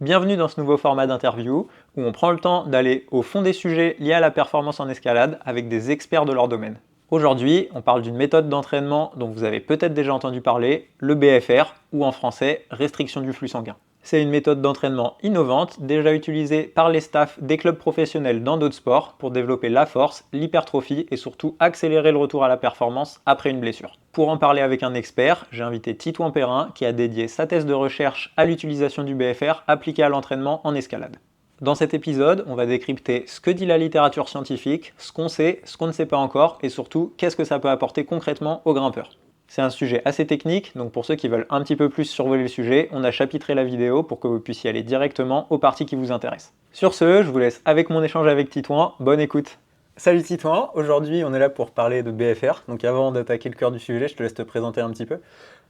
Bienvenue dans ce nouveau format d'interview où on prend le temps d'aller au fond des sujets liés à la performance en escalade avec des experts de leur domaine. Aujourd'hui, on parle d'une méthode d'entraînement dont vous avez peut-être déjà entendu parler, le BFR, ou en français, restriction du flux sanguin. C'est une méthode d'entraînement innovante, déjà utilisée par les staffs des clubs professionnels dans d'autres sports pour développer la force, l'hypertrophie et surtout accélérer le retour à la performance après une blessure. Pour en parler avec un expert, j'ai invité Titouan Perrin qui a dédié sa thèse de recherche à l'utilisation du BFR appliquée à l'entraînement en escalade. Dans cet épisode, on va décrypter ce que dit la littérature scientifique, ce qu'on sait, ce qu'on ne sait pas encore et surtout qu'est-ce que ça peut apporter concrètement aux grimpeurs. C'est un sujet assez technique, donc pour ceux qui veulent un petit peu plus survoler le sujet, on a chapitré la vidéo pour que vous puissiez aller directement aux parties qui vous intéressent. Sur ce, je vous laisse avec mon échange avec Titouan, bonne écoute. Salut Titouan, aujourd'hui on est là pour parler de BFR, donc avant d'attaquer le cœur du sujet, je te laisse te présenter un petit peu.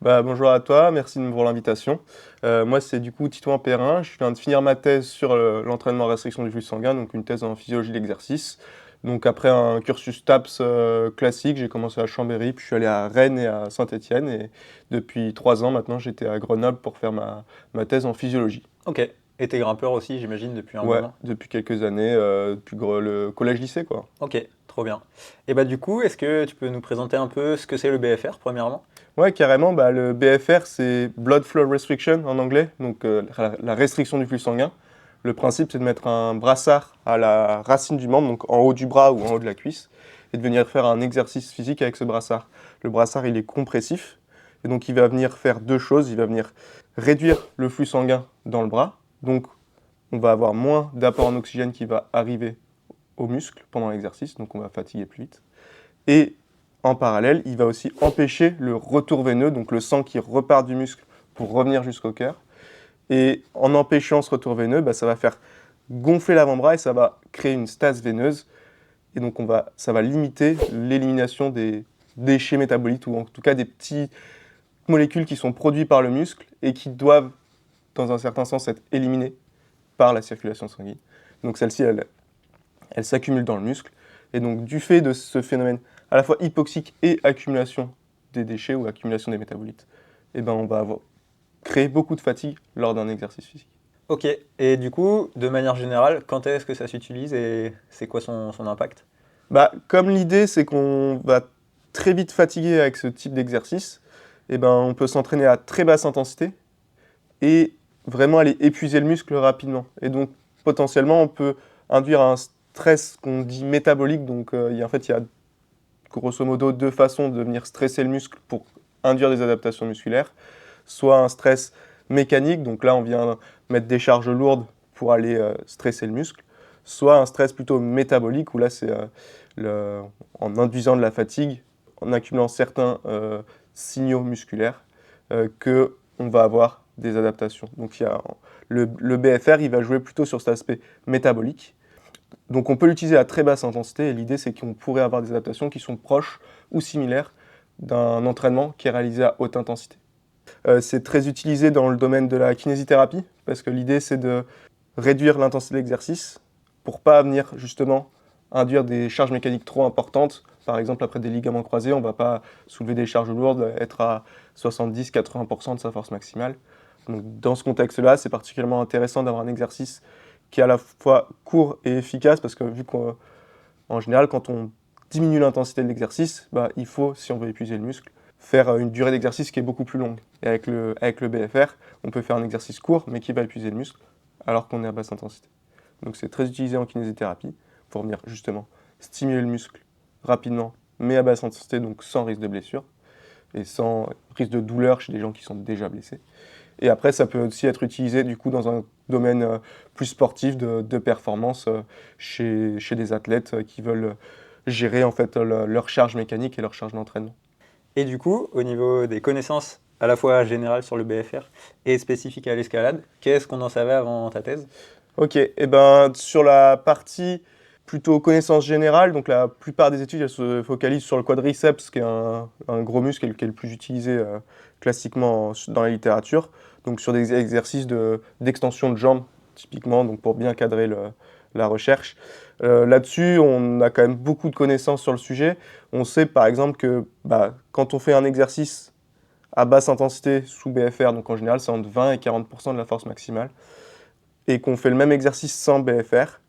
Bonjour à toi, merci pour l'invitation. Moi, c'est du coup Titouan Perrin. Je viens de finir ma thèse sur l'entraînement à restriction du flux sanguin, donc une thèse en physiologie de l'exercice. Donc après un cursus TAPS classique, j'ai commencé à Chambéry, puis je suis allé à Rennes et à Saint-Étienne. Et depuis 3 ans maintenant, j'étais à Grenoble pour faire ma thèse en physiologie. Ok, et t'es grimpeur aussi j'imagine depuis un Ouais, moment. depuis quelques années, depuis le collège-lycée, quoi. Ok, trop bien. Et bah du coup, est-ce que tu peux nous présenter un peu ce que c'est le BFR premièrement? Ouais, carrément, le BFR, c'est Blood Flow Restriction en anglais, donc la restriction du flux sanguin. Le principe, c'est de mettre un brassard à la racine du membre, donc en haut du bras ou en haut de la cuisse, et de venir faire un exercice physique avec ce brassard. Le brassard, il est compressif, et donc il va venir faire deux choses. Il va venir réduire le flux sanguin dans le bras, donc on va avoir moins d'apport en oxygène qui va arriver au muscle pendant l'exercice, donc on va fatiguer plus vite. Et en parallèle, il va aussi empêcher le retour veineux, donc le sang qui repart du muscle pour revenir jusqu'au cœur. Et en empêchant ce retour veineux, ça va faire gonfler l'avant-bras et ça va créer une stase veineuse. Et donc ça va limiter l'élimination des déchets métaboliques, ou en tout cas des petites molécules qui sont produites par le muscle et qui doivent, dans un certain sens, être éliminées par la circulation sanguine. Donc celle-ci, elle s'accumule dans le muscle. Et donc du fait de ce phénomène à la fois hypoxique et accumulation des déchets ou accumulation des métabolites, on va créer beaucoup de fatigue lors d'un exercice physique. Ok, et du coup, de manière générale, quand est-ce que ça s'utilise et c'est quoi son impact? Comme l'idée c'est qu'on va très vite fatiguer avec ce type d'exercice, on peut s'entraîner à très basse intensité et vraiment aller épuiser le muscle rapidement. Et donc potentiellement on peut induire un stress qu'on dit métabolique. Donc il y a grosso modo deux façons de venir stresser le muscle pour induire des adaptations musculaires. Soit un stress mécanique, donc là on vient mettre des charges lourdes pour aller stresser le muscle. Soit un stress plutôt métabolique, où là c'est en induisant de la fatigue, en accumulant certains signaux musculaires, qu'on va avoir des adaptations. Donc le BFR, il va jouer plutôt sur cet aspect métabolique. Donc on peut l'utiliser à très basse intensité, et l'idée c'est qu'on pourrait avoir des adaptations qui sont proches ou similaires d'un entraînement qui est réalisé à haute intensité. C'est très utilisé dans le domaine de la kinésithérapie, parce que l'idée c'est de réduire l'intensité de l'exercice pour pas venir justement induire des charges mécaniques trop importantes. Par exemple, après des ligaments croisés, on ne va pas soulever des charges lourdes, être à 70-80% de sa force maximale. Donc, dans ce contexte-là, c'est particulièrement intéressant d'avoir un exercice qui est à la fois court et efficace, parce que vu qu'en général, quand on diminue l'intensité de l'exercice, il faut, si on veut épuiser le muscle, faire une durée d'exercice qui est beaucoup plus longue. Et avec le BFR, on peut faire un exercice court, mais qui va épuiser le muscle, alors qu'on est à basse intensité. Donc c'est très utilisé en kinésithérapie, pour venir justement stimuler le muscle rapidement, mais à basse intensité, donc sans risque de blessure, et sans risque de douleur chez les gens qui sont déjà blessés. Et après, ça peut aussi être utilisé du coup dans un domaine plus sportif de performance, chez des athlètes qui veulent gérer en fait leur charge mécanique et leur charge d'entraînement. Et du coup, au niveau des connaissances à la fois générales sur le BFR et spécifiques à l'escalade, qu'est-ce qu'on en savait avant ta thèse? Ok, sur la partie plutôt connaissance générale, donc la plupart des études elles se focalisent sur le quadriceps, qui est un gros muscle qui est le plus utilisé classiquement dans la littérature, donc sur des exercices d'extension de jambes typiquement, donc pour bien cadrer la recherche. Là-dessus, on a quand même beaucoup de connaissances sur le sujet. On sait par exemple que quand on fait un exercice à basse intensité sous BFR, donc en général c'est entre 20 et 40% de la force maximale, et qu'on fait le même exercice sans BFR,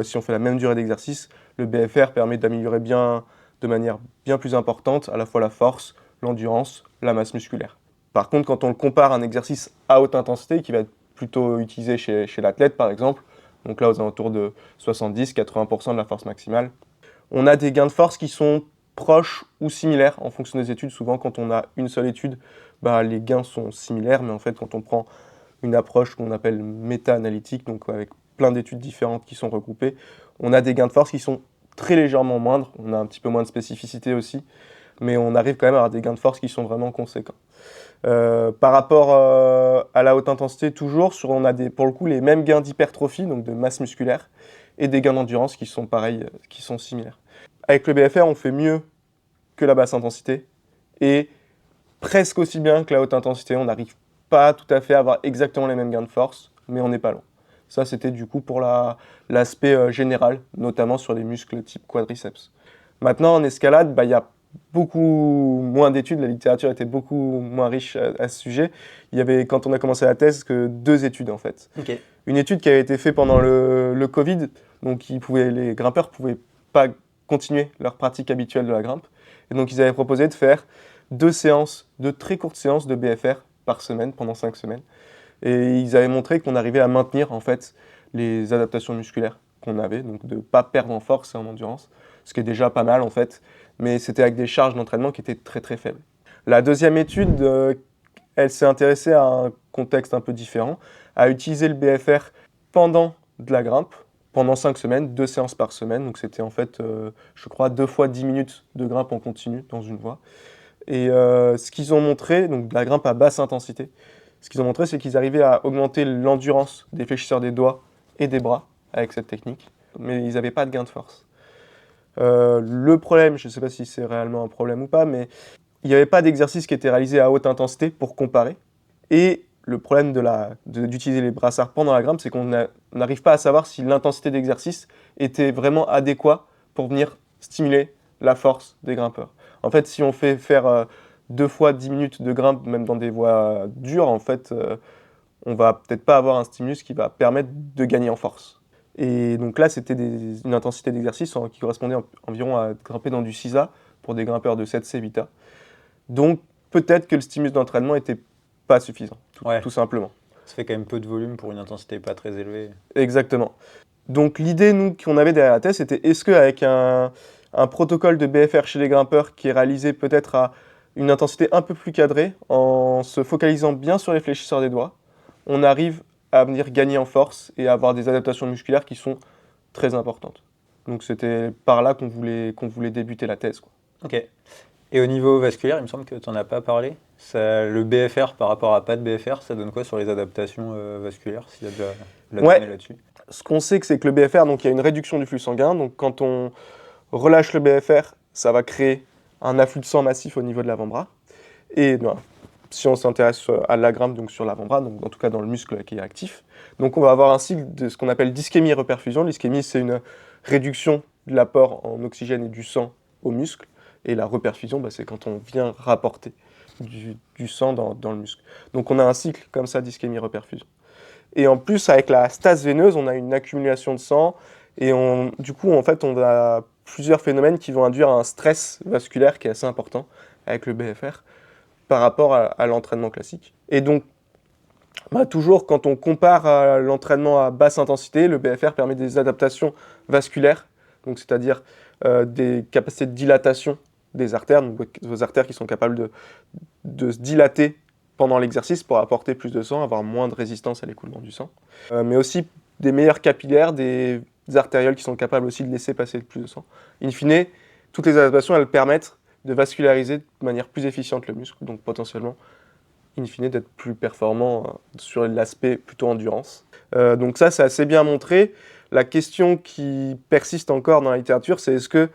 si on fait la même durée d'exercice, le BFR permet d'améliorer de manière bien plus importante à la fois la force, l'endurance, la masse musculaire. Par contre, quand on le compare à un exercice à haute intensité, qui va être plutôt utilisé chez l'athlète par exemple, donc là aux alentours de 70-80% de la force maximale, on a des gains de force qui sont proches ou similaires en fonction des études. Souvent, quand on a une seule étude, les gains sont similaires, mais en fait, quand on prend une approche qu'on appelle méta-analytique, donc avec plein d'études différentes qui sont regroupées, on a des gains de force qui sont très légèrement moindres. On a un petit peu moins de spécificité aussi, mais on arrive quand même à avoir des gains de force qui sont vraiment conséquents. Par rapport à la haute intensité, toujours, on a pour le coup les mêmes gains d'hypertrophie, donc de masse musculaire, et des gains d'endurance qui sont pareils, qui sont similaires. Avec le BFR, on fait mieux que la basse intensité, et presque aussi bien que la haute intensité. On n'arrive pas tout à fait à avoir exactement les mêmes gains de force, mais on n'est pas loin. Ça, c'était du coup pour l'aspect général, notamment sur les muscles type quadriceps. Maintenant, en escalade, il y a beaucoup moins d'études, la littérature était beaucoup moins riche à ce sujet. Il y avait, quand on a commencé la thèse, que 2 études en fait. Ok. Une étude qui avait été faite pendant le Covid, donc les grimpeurs ne pouvaient pas continuer leur pratique habituelle de la grimpe. Et donc ils avaient proposé de faire 2 séances, 2 très courtes séances de BFR par semaine, pendant 5 semaines. Et ils avaient montré qu'on arrivait à maintenir en fait les adaptations musculaires qu'on avait, donc de ne pas perdre en force et en endurance, ce qui est déjà pas mal en fait, mais c'était avec des charges d'entraînement qui étaient très très faibles. La deuxième étude, elle s'est intéressée à un contexte un peu différent, à utiliser le BFR pendant de la grimpe, pendant 5 semaines, 2 séances par semaine, donc c'était en fait, je crois, 2 fois 10 minutes de grimpe en continu dans une voie. Et ce qu'ils ont montré, donc de la grimpe à basse intensité, ce qu'ils ont montré, c'est qu'ils arrivaient à augmenter l'endurance des fléchisseurs des doigts et des bras avec cette technique, mais ils n'avaient pas de gain de force. Le problème, je ne sais pas si c'est réellement un problème ou pas, mais il n'y avait pas d'exercice qui était réalisé à haute intensité pour comparer. Et le problème d'utiliser les brassards pendant la grimpe, c'est qu'on n'arrive pas à savoir si l'intensité d'exercice était vraiment adéquate pour venir stimuler la force des grimpeurs. En fait, si on fait faire 2 fois 10 minutes de grimpe, même dans des voies dures, en fait, on va peut-être pas avoir un stimulus qui va permettre de gagner en force. Et donc là, c'était une intensité d'exercice qui correspondait environ à grimper dans du 6A pour des grimpeurs de 7C, 8A. Donc peut-être que le stimulus d'entraînement n'était pas suffisant, tout simplement. Ça fait quand même peu de volume pour une intensité pas très élevée. Exactement. Donc l'idée, nous, qu'on avait derrière la thèse, c'était est-ce qu'avec un protocole de BFR chez les grimpeurs qui est réalisé peut-être à une intensité un peu plus cadrée, en se focalisant bien sur les fléchisseurs des doigts, on arrive à venir gagner en force et à avoir des adaptations musculaires qui sont très importantes. Donc c'était par là qu'on voulait débuter la thèse, quoi. Ok. Et au niveau vasculaire, il me semble que tu n'en as pas parlé. Le BFR par rapport à pas de BFR, ça donne quoi sur les adaptations vasculaires, s'il y a déjà de la donnée là-dessus? Ce qu'on sait, c'est que le BFR, donc il y a une réduction du flux sanguin. Donc quand on relâche le BFR, ça va créer un afflux de sang massif au niveau de l'avant-bras. Et si on s'intéresse à la grimpe, donc sur l'avant-bras, donc en tout cas dans le muscle qui est actif, donc on va avoir un cycle de ce qu'on appelle d'ischémie-reperfusion. L'ischémie, c'est une réduction de l'apport en oxygène et du sang au muscle. Et la reperfusion, c'est quand on vient rapporter du sang dans le muscle. Donc on a un cycle comme ça d'ischémie-reperfusion. Et en plus, avec la stase veineuse, on a une accumulation de sang. Et du coup, en fait, on a plusieurs phénomènes qui vont induire un stress vasculaire qui est assez important avec le BFR par rapport à l'entraînement classique. Et donc, toujours quand on compare à l'entraînement à basse intensité, le BFR permet des adaptations vasculaires, donc c'est-à-dire des capacités de dilatation des artères, donc des artères qui sont capables de se dilater pendant l'exercice pour apporter plus de sang, avoir moins de résistance à l'écoulement du sang, mais aussi des meilleurs capillaires, des artérioles qui sont capables aussi de laisser passer plus de sang. In fine, toutes les adaptations, elles permettent de vasculariser de manière plus efficiente le muscle, donc potentiellement, in fine, d'être plus performant sur l'aspect plutôt endurance. Donc ça, c'est assez bien montré. La question qui persiste encore dans la littérature, c'est est-ce que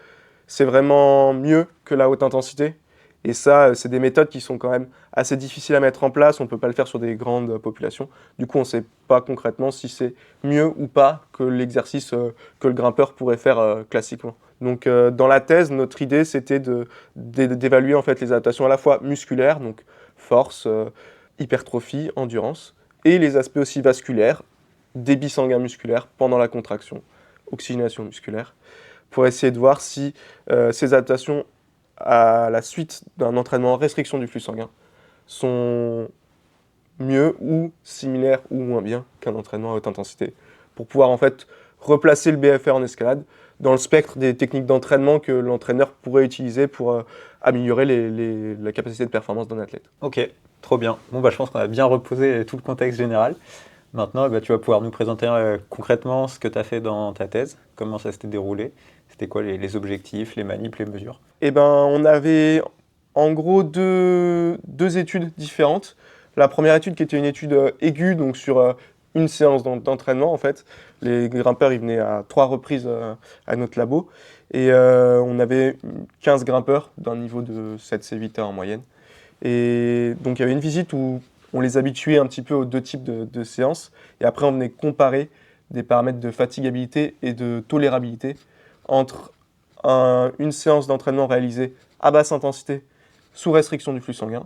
c'est vraiment mieux que la haute intensité ? Et ça, c'est des méthodes qui sont quand même assez difficiles à mettre en place. On ne peut pas le faire sur des grandes populations. Du coup, on ne sait pas concrètement si c'est mieux ou pas que l'exercice que le grimpeur pourrait faire classiquement. Donc, dans la thèse, notre idée, c'était d'évaluer en fait les adaptations à la fois musculaires, donc force, hypertrophie, endurance, et les aspects aussi vasculaires, débit sanguin musculaire pendant la contraction, oxygénation musculaire, pour essayer de voir si ces adaptations à la suite d'un entraînement en restriction du flux sanguin sont mieux ou similaires ou moins bien qu'un entraînement à haute intensité, pour pouvoir en fait replacer le BFR en escalade dans le spectre des techniques d'entraînement que l'entraîneur pourrait utiliser pour améliorer la capacité de performance d'un athlète. Ok, trop bien. Bon, bah, je pense qu'on a bien reposé tout le contexte général. Maintenant, bah, tu vas pouvoir nous présenter concrètement ce que tu as fait dans ta thèse, comment ça s'était déroulé, c'était quoi les objectifs, les manips, les mesures. Eh ben, on avait en gros deux études différentes. La première étude qui était une étude aiguë, donc sur une séance d'entraînement en fait. Les grimpeurs ils venaient à 3 reprises à notre labo. Et on avait 15 grimpeurs d'un niveau de 7 C8A en moyenne. Et donc il y avait une visite où on les habituait un petit peu aux deux types de séances. Et après on venait comparer des paramètres de fatigabilité et de tolérabilité entre une séance d'entraînement réalisée à basse intensité sous restriction du flux sanguin,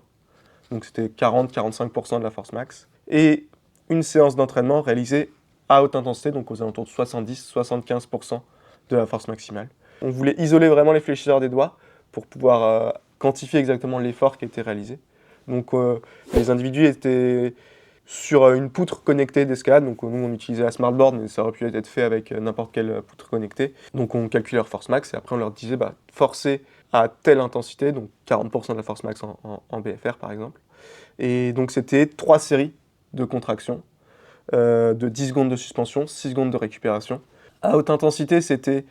donc c'était 40-45% de la force max, et une séance d'entraînement réalisée à haute intensité, donc aux alentours de 70-75% de la force maximale. On voulait isoler vraiment les fléchisseurs des doigts pour pouvoir quantifier exactement l'effort qui était réalisé. Donc les individus étaient sur une poutre connectée d'escalade, donc nous on utilisait la smartboard, mais ça aurait pu être fait avec n'importe quelle poutre connectée. Donc on calculait leur force max et après on leur disait forcer à telle intensité, donc 40% de la force max en BFR par exemple. Et donc c'était 3 séries de contractions, de 10 secondes de suspension, 6 secondes de récupération. À haute intensité c'était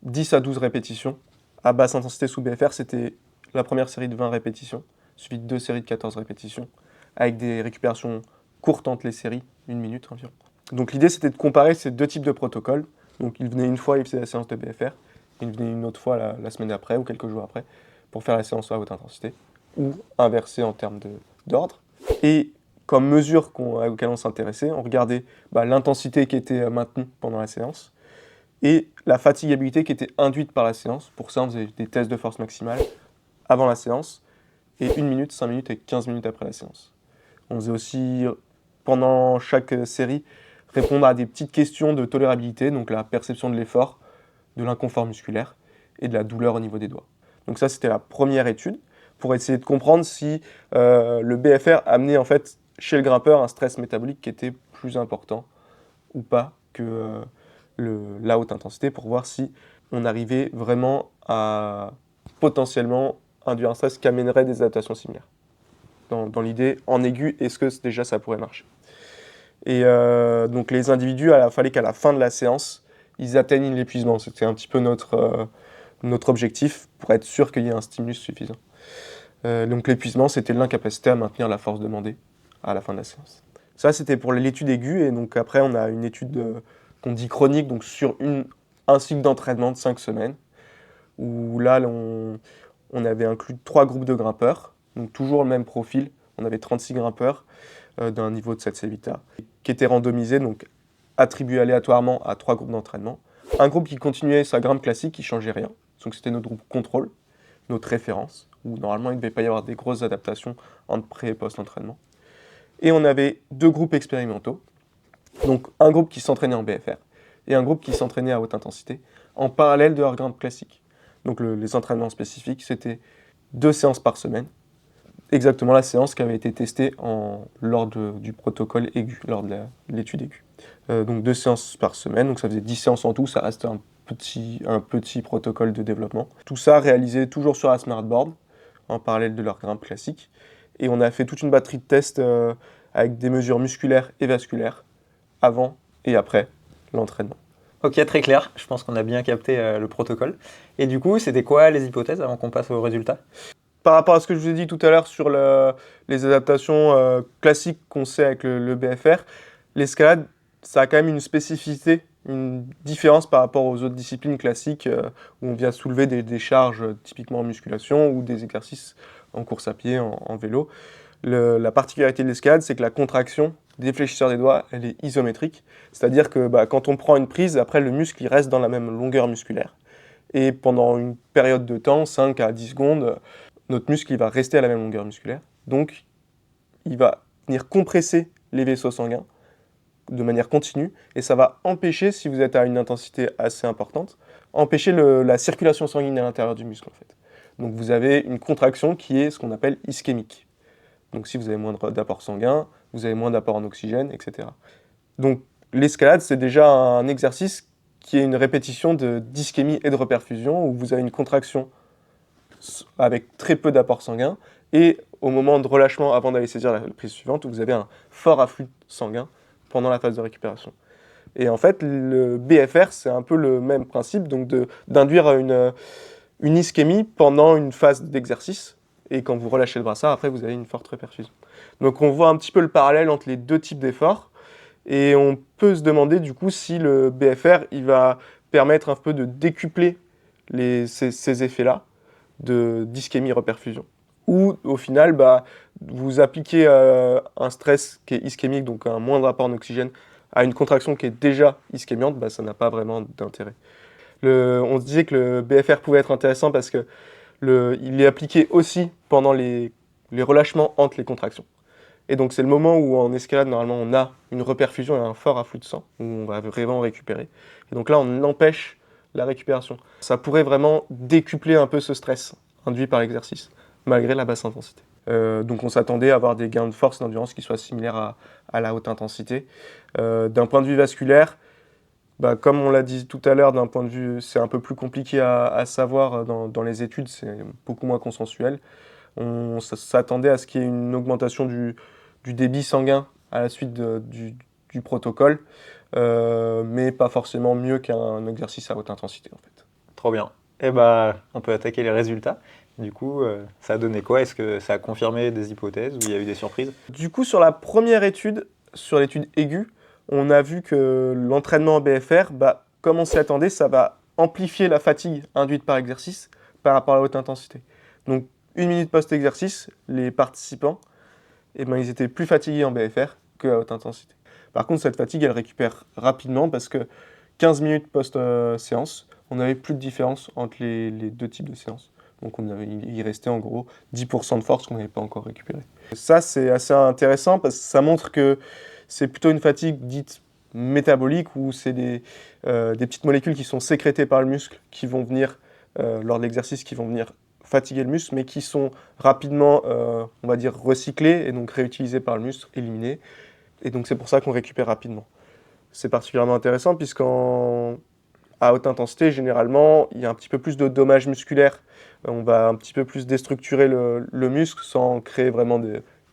10 à 12 répétitions. À basse intensité sous BFR c'était la première série de 20 répétitions, suivie de 2 séries de 14 répétitions, avec des récupérations courte entre les séries, 1 minute environ. Donc l'idée c'était de comparer ces deux types de protocoles. Donc il venait une fois, il faisait la séance de BFR, il venait une autre fois la semaine après ou quelques jours après pour faire la séance à haute intensité, ou inversé en termes d'ordre. Et comme mesure auquel on s'intéressait, on regardait l'intensité qui était maintenue pendant la séance et la fatigabilité qui était induite par la séance. Pour ça on faisait des tests de force maximale avant la séance et 1 minute, 5 minutes et 15 minutes après la séance. On faisait aussi pendant chaque série, répondre à des petites questions de tolérabilité, donc la perception de l'effort, de l'inconfort musculaire et de la douleur au niveau des doigts. Donc ça, c'était la première étude pour essayer de comprendre si le BFR amenait en fait chez le grimpeur un stress métabolique qui était plus important ou pas que la haute intensité, pour voir si on arrivait vraiment à potentiellement induire un stress qui amènerait des adaptations similaires. Dans l'idée, en aigu, est-ce que déjà ça pourrait marcher? Et donc les individus, il fallait qu'à la fin de la séance, ils atteignent l'épuisement. C'était un petit peu notre objectif pour être sûr qu'il y ait un stimulus suffisant. Donc l'épuisement, c'était l'incapacité à maintenir la force demandée à la fin de la séance. Ça, c'était pour l'étude aiguë. Et donc après, on a une étude qu'on dit chronique, donc sur un cycle d'entraînement de 5 semaines, où là, on avait inclus 3 groupes de grimpeurs, donc toujours le même profil. On avait 36 grimpeurs d'un niveau de 7C8A, qui étaient randomisés, donc attribués aléatoirement à 3 groupes d'entraînement. Un groupe qui continuait sa grimpe classique, qui ne changeait rien, donc c'était notre groupe contrôle, notre référence, où normalement il ne devait pas y avoir des grosses adaptations entre pré- et post-entraînement. Et on avait 2 groupes expérimentaux, donc un groupe qui s'entraînait en BFR et un groupe qui s'entraînait à haute intensité, en parallèle de leur grimpe classique. Donc les entraînements spécifiques, c'était 2 séances par semaine, exactement la séance qui avait été testée lors du protocole aigu, lors de l'étude aiguë. Donc 2 séances par semaine, donc ça faisait 10 séances en tout, ça reste un petit protocole de développement. Tout ça réalisé toujours sur la smartboard, en parallèle de leur grimpe classique. Et on a fait toute une batterie de tests avec des mesures musculaires et vasculaires, avant et après l'entraînement. Ok, très clair. Je pense qu'on a bien capté le protocole. Et du coup, c'était quoi les hypothèses avant qu'on passe aux résultats? Par rapport à ce que je vous ai dit tout à l'heure sur les adaptations classiques qu'on sait avec le BFR, l'escalade, ça a quand même une spécificité, une différence par rapport aux autres disciplines classiques où on vient soulever des charges typiquement en musculation ou des exercices en course à pied, en vélo. La particularité de l'escalade, c'est que la contraction des fléchisseurs des doigts, elle est isométrique. C'est-à-dire que quand on prend une prise, après le muscle il reste dans la même longueur musculaire. Et pendant une période de temps, 5 à 10 secondes, notre muscle il va rester à la même longueur musculaire. Donc, il va venir compresser les vaisseaux sanguins de manière continue, et ça va empêcher, si vous êtes à une intensité assez importante, empêcher la circulation sanguine à l'intérieur du muscle en fait. Donc vous avez une contraction qui est ce qu'on appelle ischémique. Donc si vous avez moins d'apport sanguin, vous avez moins d'apport en oxygène, etc. Donc l'escalade, c'est déjà un exercice qui est une répétition d'ischémie et de reperfusion, où vous avez une contraction avec très peu d'apport sanguin, et au moment de relâchement, avant d'aller saisir la prise suivante, vous avez un fort afflux sanguin pendant la phase de récupération. Et en fait, le BFR, c'est un peu le même principe, donc d'induire une ischémie pendant une phase d'exercice, et quand vous relâchez le brassard, après, vous avez une forte réperfusion. Donc on voit un petit peu le parallèle entre les deux types d'efforts, et on peut se demander du coup si le BFR, il va permettre un peu de décupler ces effets-là d'ischémie-reperfusion. Ou au final, vous appliquez un stress qui est ischémique, donc un moindre apport en oxygène, à une contraction qui est déjà ischémiante, ça n'a pas vraiment d'intérêt. On se disait que le BFR pouvait être intéressant parce que il est appliqué aussi pendant les relâchements entre les contractions. Et donc c'est le moment où en escalade, normalement, on a une reperfusion et un fort afflux de sang, où on va vraiment récupérer. Et donc là, on empêche la récupération. Ça pourrait vraiment décupler un peu ce stress induit par l'exercice, malgré la basse intensité. Donc on s'attendait à avoir des gains de force et d'endurance qui soient similaires à la haute intensité. D'un point de vue vasculaire, comme on l'a dit tout à l'heure, d'un point de vue, c'est un peu plus compliqué à savoir dans les études, c'est beaucoup moins consensuel. On s'attendait à ce qu'il y ait une augmentation du débit sanguin à la suite du protocole, mais pas forcément mieux qu'un exercice à haute intensité en fait. Trop bien. On peut attaquer les résultats. Du coup, ça a donné quoi? Est-ce que ça a confirmé des hypothèses ou il y a eu des surprises? Du coup, sur la première étude, sur l'étude aiguë, on a vu que l'entraînement en BFR, comme on s'y attendait, ça va amplifier la fatigue induite par exercice par rapport à la haute intensité. Donc, 1 minute post-exercice, les participants, ils étaient plus fatigués en BFR qu'à haute intensité. Par contre, cette fatigue, elle récupère rapidement parce que 15 minutes post-séance, on n'avait plus de différence entre les deux types de séances. Donc il restait en gros 10% de force qu'on n'avait pas encore récupéré. Ça, c'est assez intéressant parce que ça montre que c'est plutôt une fatigue dite métabolique où c'est des petites molécules qui sont sécrétées par le muscle qui vont venir, lors de l'exercice, qui vont venir fatiguer le muscle, mais qui sont rapidement, on va dire, recyclées et donc réutilisées par le muscle, éliminées. Et donc c'est pour ça qu'on récupère rapidement. C'est particulièrement intéressant puisqu'à haute intensité, généralement, il y a un petit peu plus de dommages musculaires. On va un petit peu plus déstructurer le muscle sans créer vraiment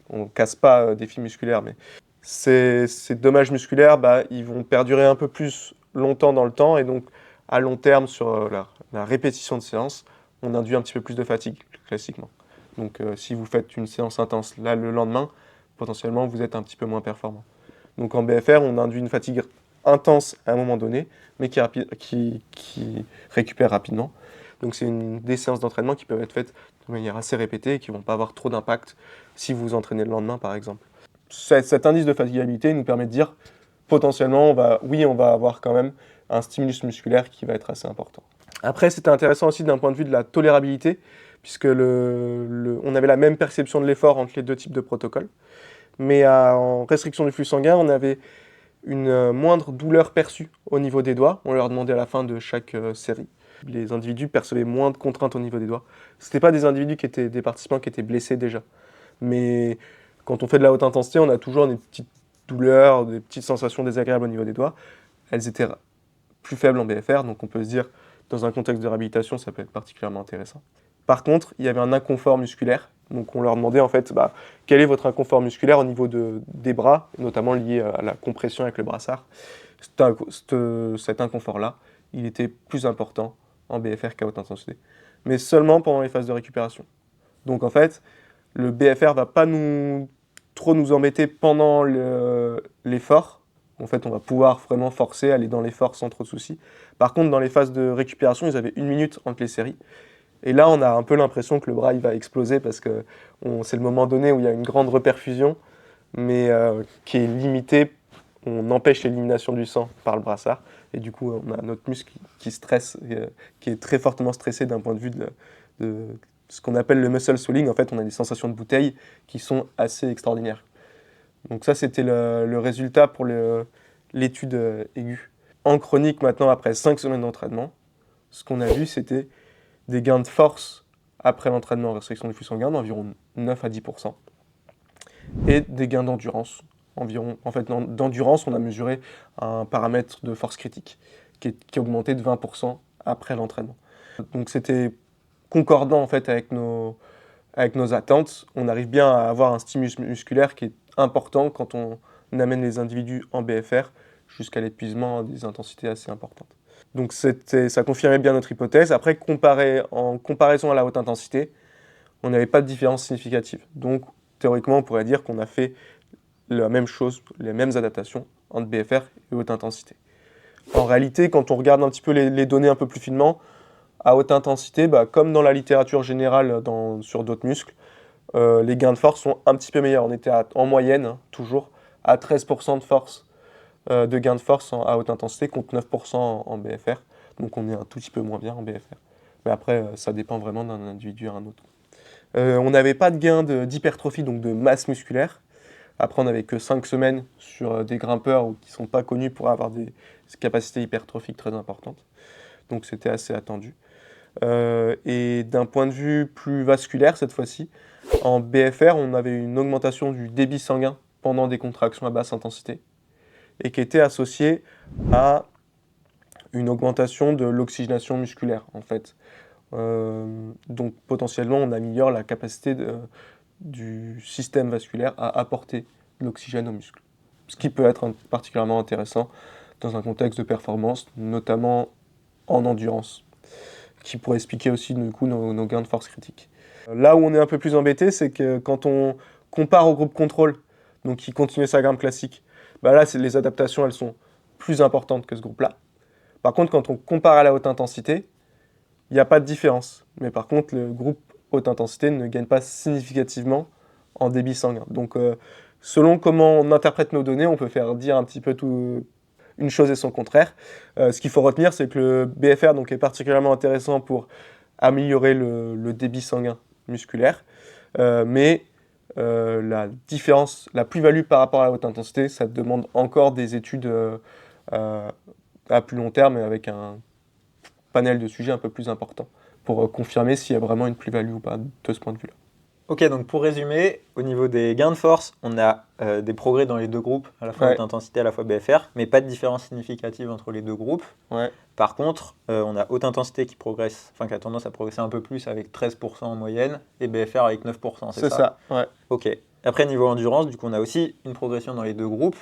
on ne casse pas des fibres musculaires, mais ces dommages musculaires, ils vont perdurer un peu plus longtemps dans le temps et donc à long terme, sur la répétition de séances, on induit un petit peu plus de fatigue, classiquement. Donc si vous faites une séance intense là le lendemain, potentiellement vous êtes un petit peu moins performant. Donc en BFR, on induit une fatigue intense à un moment donné, mais qui récupère rapidement. Donc c'est des séances d'entraînement qui peuvent être faites de manière assez répétée et qui ne vont pas avoir trop d'impact si vous vous entraînez le lendemain par exemple. Cet indice de fatigabilité nous permet de dire potentiellement, on va avoir quand même un stimulus musculaire qui va être assez important. Après, c'était intéressant aussi d'un point de vue de la tolérabilité, puisque on avait la même perception de l'effort entre les deux types de protocoles. Mais en restriction du flux sanguin, on avait une moindre douleur perçue au niveau des doigts. On leur demandait à la fin de chaque série. Les individus percevaient moins de contraintes au niveau des doigts. Ce n'étaient pas des individus des participants qui étaient blessés déjà. Mais quand on fait de la haute intensité, on a toujours des petites douleurs, des petites sensations désagréables au niveau des doigts. Elles étaient plus faibles en BFR, donc on peut se dire, dans un contexte de réhabilitation, ça peut être particulièrement intéressant. Par contre, il y avait un inconfort musculaire. Donc on leur demandait en fait, quel est votre inconfort musculaire au niveau des bras, notamment lié à la compression avec le brassard. Cet inconfort-là, il était plus important en BFR qu'à haute intensité. Mais seulement pendant les phases de récupération. Donc en fait, le BFR va pas trop nous embêter pendant l'effort. En fait, on va pouvoir vraiment forcer, aller dans l'effort sans trop de soucis. Par contre, dans les phases de récupération, ils avaient 1 minute entre les séries. Et là, on a un peu l'impression que le bras il va exploser parce que c'est le moment donné où il y a une grande reperfusion, mais qui est limitée. On empêche l'élimination du sang par le brassard. Et du coup, on a notre muscle qui stresse, qui est très fortement stressé d'un point de vue de ce qu'on appelle le muscle swelling. En fait, on a des sensations de bouteille qui sont assez extraordinaires. Donc ça, c'était le résultat pour l'étude aiguë. En chronique, maintenant, après 5 semaines d'entraînement, ce qu'on a vu, c'était des gains de force après l'entraînement en restriction du flux sanguin d'environ 9 à 10%, et des gains d'endurance. D'endurance, on a mesuré un paramètre de force critique qui a augmenté de 20% après l'entraînement. Donc c'était concordant en fait avec nos attentes. On arrive bien à avoir un stimulus musculaire qui est important quand on amène les individus en BFR jusqu'à l'épuisement à des intensités assez importantes. Donc ça confirmait bien notre hypothèse. Après, en comparaison à la haute intensité, on n'avait pas de différence significative. Donc théoriquement, on pourrait dire qu'on a fait la même chose, les mêmes adaptations entre BFR et haute intensité. En réalité, quand on regarde un petit peu les données un peu plus finement, à haute intensité, comme dans la littérature générale sur d'autres muscles, les gains de force sont un petit peu meilleurs. On était en moyenne, toujours, à 13% de force, de gains de force à haute intensité contre 9% en BFR. Donc on est un tout petit peu moins bien en BFR. Mais après, ça dépend vraiment d'un individu à un autre. On n'avait pas de gain d'hypertrophie, donc de masse musculaire. Après, on n'avait que 5 semaines sur des grimpeurs qui ne sont pas connus pour avoir des capacités hypertrophiques très importantes. Donc c'était assez attendu. Et d'un point de vue plus vasculaire cette fois-ci, en BFR, on avait une augmentation du débit sanguin pendant des contractions à basse intensité et qui était associée à une augmentation de l'oxygénation musculaire en fait. Donc potentiellement, on améliore la capacité du système vasculaire à apporter de l'oxygène aux muscles. Ce qui peut être particulièrement intéressant dans un contexte de performance, notamment en endurance, qui pourrait expliquer aussi du coup nos gains de force critiques. Là où on est un peu plus embêté, c'est que quand on compare au groupe contrôle, donc qui continuait sa gamme classique, là les adaptations elles sont plus importantes que ce groupe-là. Par contre, quand on compare à la haute intensité, il n'y a pas de différence. Mais par contre, le groupe haute intensité ne gagne pas significativement en débit sanguin. Donc selon comment on interprète nos données, on peut faire dire un petit peu une chose et son contraire. Ce qu'il faut retenir, c'est que le BFR donc, est particulièrement intéressant pour améliorer le débit sanguin musculaire, mais la différence, la plus-value par rapport à la haute intensité, ça demande encore des études à plus long terme et avec un panel de sujets un peu plus important pour confirmer s'il y a vraiment une plus-value ou pas de ce point de vue-là. Ok, donc pour résumer, au niveau des gains de force, on a des progrès dans les deux groupes, à la fois haute intensité, à la fois BFR, mais pas de différence significative entre les deux groupes. Ouais. Par contre, on a haute intensité qui progresse, qui a tendance à progresser un peu plus avec 13% en moyenne, et BFR avec 9%, c'est ça? C'est ça, ouais. Ok. Après, niveau endurance, du coup, on a aussi une progression dans les deux groupes,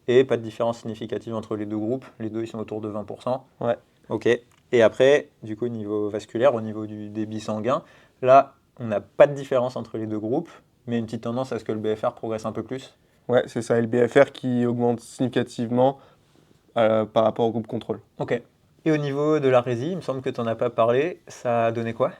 et pas de différence significative entre les deux groupes. Les deux, ils sont autour de 20%. Ouais. Ok. Et après, du coup, au niveau vasculaire, au niveau du débit sanguin, là, on n'a pas de différence entre les deux groupes, mais une petite tendance à ce que le BFR progresse un peu plus. Ouais, c'est ça, et le BFR qui augmente significativement par rapport au groupe contrôle. Ok. Et au niveau de la résie, il me semble que tu n'en as pas parlé, ça a donné quoi?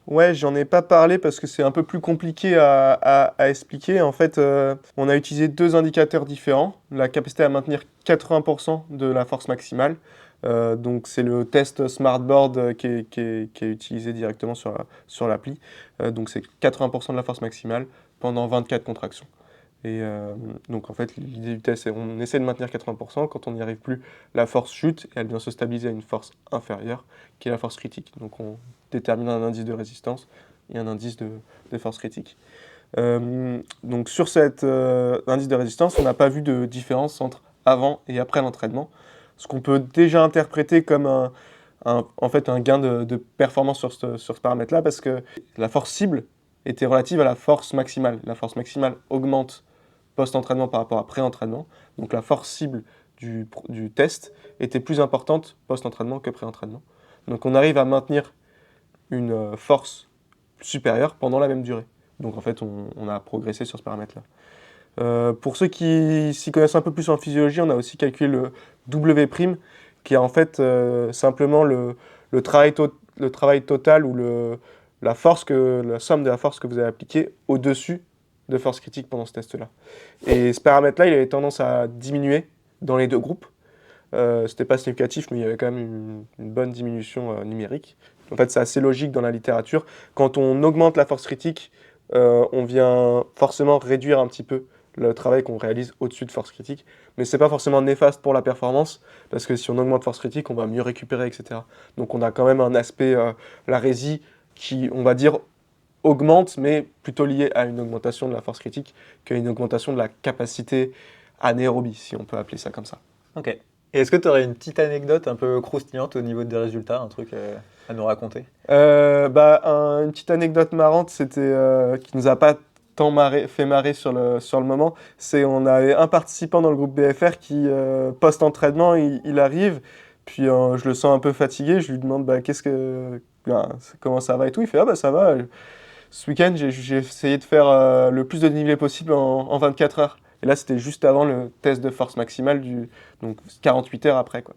Ouais, j'en ai pas parlé parce que c'est un peu plus compliqué à expliquer. En fait, on a utilisé deux indicateurs différents. La capacité à maintenir 80% de la force maximale. Donc c'est le test Smartboard qui est utilisé directement sur l'appli. Donc c'est 80% de la force maximale pendant 24 contractions. Et donc en fait, l'idée du test, c'est on essaie de maintenir 80%. Quand on n'y arrive plus, la force chute et elle vient se stabiliser à une force inférieure, qui est la force critique. Donc on détermine un indice de résistance et un indice de force critique. Donc sur cet indice de résistance, on n'a pas vu de différence entre avant et après l'entraînement. Ce qu'on peut déjà interpréter comme en fait un gain de performance sur ce paramètre-là, parce que la force cible était relative à la force maximale. La force maximale augmente post-entraînement par rapport à pré-entraînement. Donc la force cible du test était plus importante post-entraînement que pré-entraînement. Donc on arrive à maintenir une force supérieure pendant la même durée. Donc en fait, on a progressé sur ce paramètre-là. Pour ceux qui s'y connaissent un peu plus en physiologie, on a aussi calculé le W', qui est en fait simplement le travail total ou la somme de la force que vous avez appliquée au-dessus de force critique pendant ce test-là. Et ce paramètre-là, il avait tendance à diminuer dans les deux groupes. C'était pas significatif, mais il y avait quand même une bonne diminution numérique. En fait, c'est assez logique dans la littérature. Quand on augmente la force critique, on vient forcément réduire un petit peu le travail qu'on réalise au-dessus de force critique. Mais c'est pas forcément néfaste pour la performance, parce que si on augmente force critique, on va mieux récupérer, etc. Donc on a quand même un aspect, la résie, qui, on va dire, augmente, mais plutôt lié à une augmentation de la force critique qu'à une augmentation de la capacité anaérobie, si on peut appeler ça comme ça. Ok. Et est-ce que tu aurais une petite anecdote un peu croustillante au niveau des résultats, un truc à nous raconter? Une petite anecdote marrante, c'était qui nous a pas tant fait marrer sur le moment, c'est on avait un participant dans le groupe BFR qui, post-entraînement, il arrive, puis je le sens un peu fatigué, je lui demande comment ça va et tout, il fait ah bah ça va, ce week-end j'ai essayé de faire le plus de dénivelé possible en 24 heures. Et là, c'était juste avant le test de force maximale, donc 48 heures après, quoi.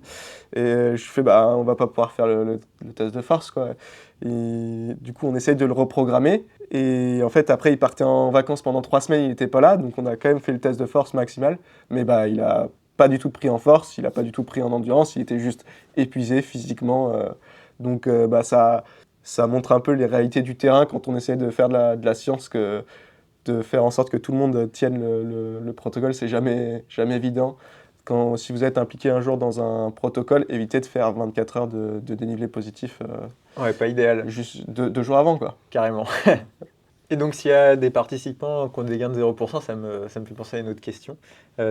Et je fais, bah, on va pas pouvoir faire le test de force, quoi. Et du coup, on essaye de le reprogrammer. Et en fait, après, il partait en vacances pendant 3 semaines, il n'était pas là. Donc, on a quand même fait le test de force maximale. Mais bah, il a pas du tout pris en force, il a pas du tout pris en endurance, il était juste épuisé physiquement. Ça montre un peu les réalités du terrain quand on essaie de faire de la science, de faire en sorte que tout le monde tienne le protocole, c'est jamais évident. Si vous êtes impliqué un jour dans un protocole, évitez de faire 24 heures de dénivelé positif Ouais, pas idéal, juste 2 jours avant, quoi. carrément. Et donc, s'il y a des participants qui ont des gains de 0%, ça me fait penser à une autre question.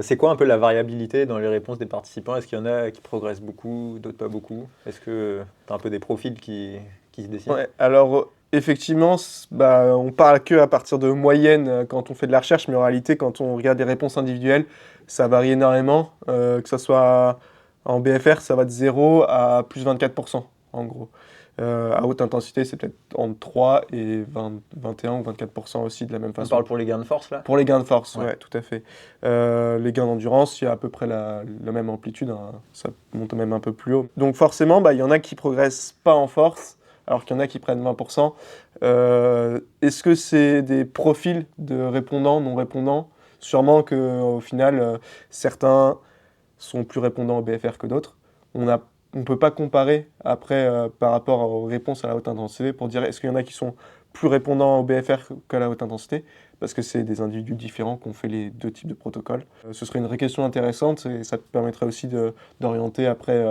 C'est quoi un peu la variabilité dans les réponses des participants? Est-ce qu'il y en a qui progressent beaucoup, d'autres pas beaucoup? Est-ce que tu as un peu des profils qui se dessinent? Ouais, alors effectivement, on parle que à partir de moyennes quand on fait de la recherche, mais en réalité, quand on regarde des réponses individuelles, ça varie énormément. Que ce soit en BFR, ça va de 0 à plus 24%, en gros. À haute intensité, c'est peut-être entre 3 et 21 ou 24% aussi de la même On façon. parle pour les gains de force, là? Pour les gains de force, Ouais. ouais, tout à fait. Les gains d'endurance, il y a à peu près la même amplitude, hein, ça monte même un peu plus haut. Donc forcément, il y en a qui progressent pas en force, alors qu'il y en a qui prennent 20%. Est-ce que c'est des profils de répondants, non répondants? Sûrement qu'au final, certains sont plus répondants au BFR que d'autres. On ne peut pas comparer après par rapport aux réponses à la haute intensité pour dire est-ce qu'il y en a qui sont plus répondants au BFR qu'à la haute intensité, parce que c'est des individus différents qui ont fait les 2 types de protocoles. Ce serait une vraie question intéressante et ça permettrait aussi d'orienter après,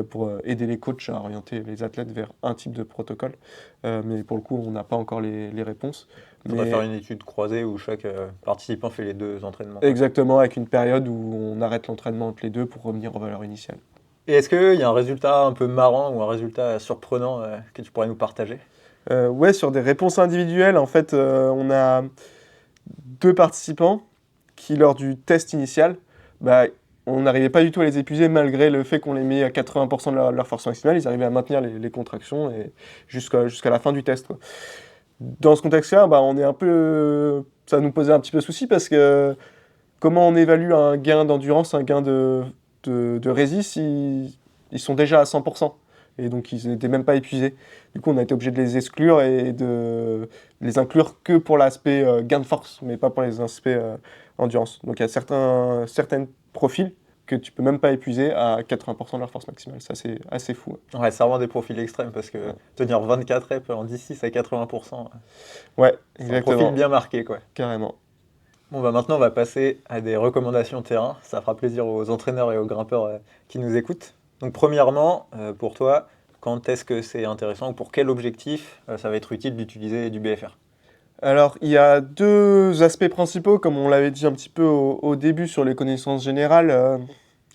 pour aider les coachs à orienter les athlètes vers un type de protocole. Mais pour le coup, on n'a pas encore les réponses. Il faudrait Mais faire une étude croisée où chaque participant fait les 2 entraînements, quoi. exactement, avec une période où on arrête l'entraînement entre les deux pour revenir aux valeurs initiales. Et est-ce qu'il y a un résultat un peu marrant ou un résultat surprenant que tu pourrais nous partager? Ouais, sur des réponses individuelles, en fait, on a 2 participants qui, lors du test initial, bah, on n'arrivait pas du tout à les épuiser malgré le fait qu'on les met à 80% de leur force maximale. Ils arrivaient à maintenir les contractions et jusqu'à la fin du test, quoi. Dans ce contexte-là, on est un peu, ça nous posait un petit peu souci parce que comment on évalue un gain d'endurance, un gain de résist si ils sont déjà à 100%? Et donc ils n'étaient même pas épuisés. Du coup, on a été obligé de les exclure et de les inclure que pour l'aspect gain de force, mais pas pour les aspects endurance. Donc il y a certains profils que tu peux même pas épuiser à 80% de leur force maximale. Ça, c'est assez fou. Ouais, c'est vraiment des profils extrêmes parce que Ouais, tenir 24 reps en 10-6 à 80%, ouais, c'est un profil exactement, bien marqué, quoi. carrément. Bon, bah maintenant, on va passer à des recommandations terrain. Ça fera plaisir aux entraîneurs et aux grimpeurs qui nous écoutent. Donc, premièrement, pour toi, quand est-ce que c'est intéressant ou pour quel objectif ça va être utile d'utiliser du BFR? Alors, il y a 2 aspects principaux, comme on l'avait dit un petit peu au début sur les connaissances générales.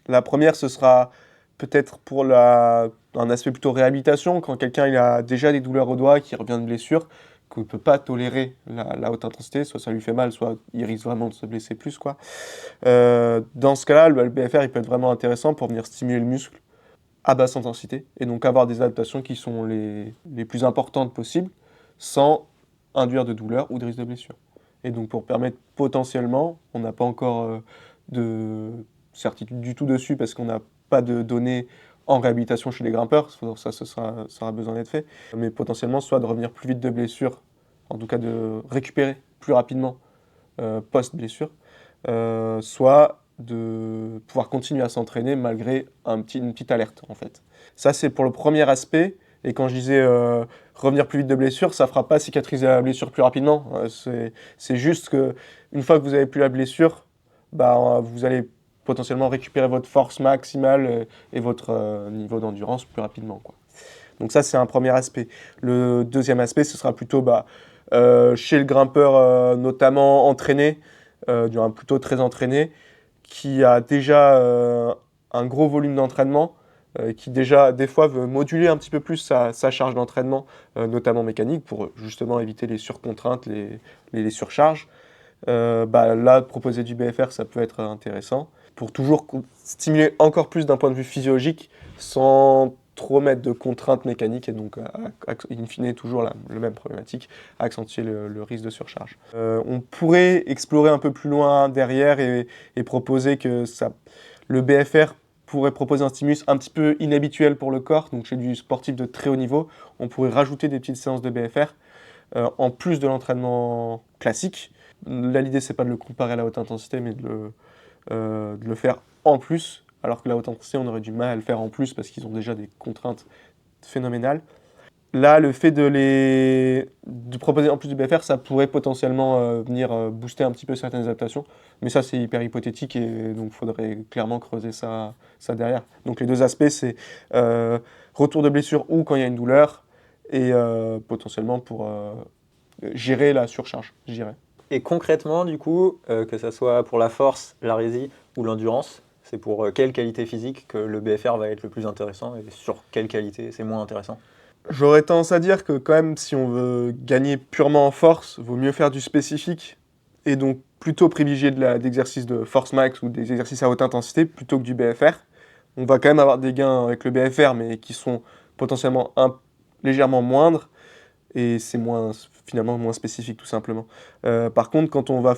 La première, ce sera peut-être pour un aspect plutôt réhabilitation, quand quelqu'un il a déjà des douleurs au doigt, qui revient de blessure, qu'il ne peut pas tolérer la haute intensité, soit ça lui fait mal, soit il risque vraiment de se blesser plus, quoi. Dans ce cas-là, le BFR il peut être vraiment intéressant pour venir stimuler le muscle à basse intensité, et donc avoir des adaptations qui sont les plus importantes possibles, sans induire de douleur ou de risque de blessure. Et donc pour permettre potentiellement, on n'a pas encore de certitude du tout dessus parce qu'on n'a pas de données en réhabilitation chez les grimpeurs, ça aura besoin d'être fait, mais potentiellement soit de revenir plus vite de blessure, en tout cas de récupérer plus rapidement post-blessure, soit de pouvoir continuer à s'entraîner malgré une petite alerte en fait. Ça c'est pour le premier aspect, Et quand je disais revenir plus vite de blessure, ça ne fera pas cicatriser la blessure plus rapidement. C'est juste que une fois que vous avez plus la blessure, bah, vous allez potentiellement récupérer votre force maximale et votre niveau d'endurance plus rapidement, quoi. Donc ça, c'est un premier aspect. Le deuxième aspect, ce sera plutôt chez le grimpeur notamment entraîné, plutôt très entraîné, qui a déjà un gros volume d'entraînement, qui déjà des fois veut moduler un petit peu plus sa charge d'entraînement, notamment mécanique, pour justement éviter les surcontraintes, les surcharges. Là, proposer du BFR, ça peut être intéressant, pour toujours stimuler encore plus d'un point de vue physiologique, sans trop mettre de contraintes mécaniques, et donc, in fine, toujours la même problématique, accentuer le risque de surcharge. On pourrait explorer un peu plus loin derrière et proposer que le BFR pourrait proposer un stimulus un petit peu inhabituel pour le corps, donc chez du sportif de très haut niveau, on pourrait rajouter des petites séances de BFR, en plus de l'entraînement classique. Là, l'idée, c'est pas de le comparer à la haute intensité, mais de le faire en plus, alors que la haute intensité, on aurait du mal à le faire en plus parce qu'ils ont déjà des contraintes phénoménales. Là, le fait de proposer en plus du BFR, ça pourrait potentiellement venir booster un petit peu certaines adaptations, mais ça, c'est hyper hypothétique et donc il faudrait clairement creuser ça derrière. Donc les deux aspects, c'est retour de blessure ou quand il y a une douleur, et potentiellement pour gérer la surcharge, je dirais. Et concrètement, du coup, que ça soit pour la force, la résie ou l'endurance, c'est pour quelle qualité physique que le BFR va être le plus intéressant et sur quelle qualité c'est moins intéressant? J'aurais tendance à dire que quand même, si on veut gagner purement en force, vaut mieux faire du spécifique et donc plutôt privilégier d'exercices de force max ou des exercices à haute intensité plutôt que du BFR. On va quand même avoir des gains avec le BFR, mais qui sont potentiellement légèrement moindres, et c'est finalement moins spécifique tout simplement. Par contre, quand on va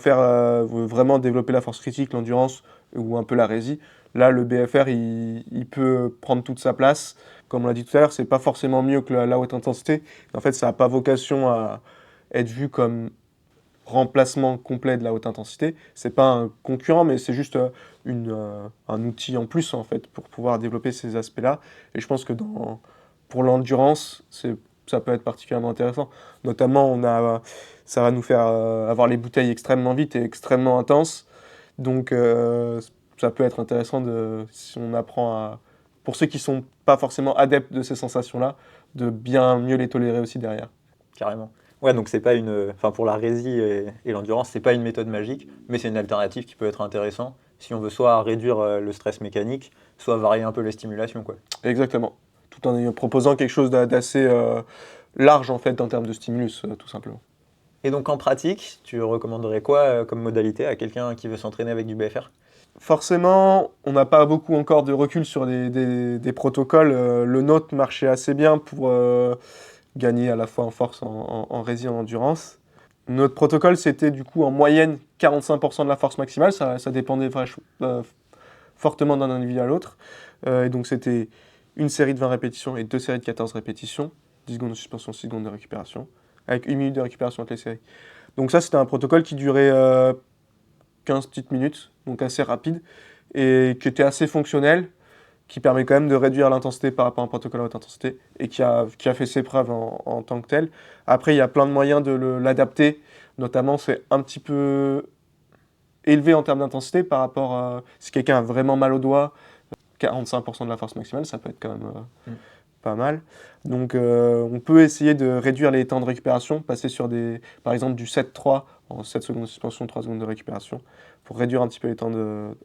vraiment développer la force critique, l'endurance ou un peu la résie, là le BFR il peut prendre toute sa place. Comme on l'a dit tout à l'heure, c'est pas forcément mieux que la haute intensité. En fait, ça n'a pas vocation à être vu comme remplacement complet de la haute intensité. C'est pas un concurrent, mais c'est juste un outil en plus en fait pour pouvoir développer ces aspects-là. Et je pense que pour l'endurance, ça peut être particulièrement intéressant. Notamment, ça va nous faire avoir les bouteilles extrêmement vite et extrêmement intenses. Donc, ça peut être intéressant si on apprend pour ceux qui sont pas forcément adeptes de ces sensations-là, de bien mieux les tolérer aussi derrière. Carrément. Ouais, donc c'est pas pour la résie et l'endurance, c'est pas une méthode magique, mais c'est une alternative qui peut être intéressante si on veut soit réduire le stress mécanique, soit varier un peu les stimulations, quoi. Exactement. Tout en proposant quelque chose d'assez large en fait en termes de stimulus, tout simplement. Et donc en pratique, tu recommanderais quoi comme modalité à quelqu'un qui veut s'entraîner avec du BFR? Forcément, on n'a pas beaucoup encore de recul sur des protocoles. Le nôtre marchait assez bien pour gagner à la fois en force, en rési, en endurance. Notre protocole, c'était du coup en moyenne 45% de la force maximale. Ça dépendait fortement d'un individu à l'autre. Et donc c'était une série de 20 répétitions et 2 séries de 14 répétitions. 10 secondes de suspension, 6 secondes de récupération. Avec 1 minute de récupération entre les séries. Donc ça, c'était un protocole qui durait 15 petites minutes, donc assez rapide, et qui était assez fonctionnel, qui permet quand même de réduire l'intensité par rapport à un protocole à haute intensité, et qui a fait ses preuves en tant que tel. Après, il y a plein de moyens de l'adapter, notamment c'est un petit peu élevé en termes d'intensité par rapport à si quelqu'un a vraiment mal au doigt, 45% de la force maximale, ça peut être quand même pas mal. Donc on peut essayer de réduire les temps de récupération, passer sur par exemple du 7-3, en 7 secondes de suspension, 3 secondes de récupération, pour réduire un petit peu les temps de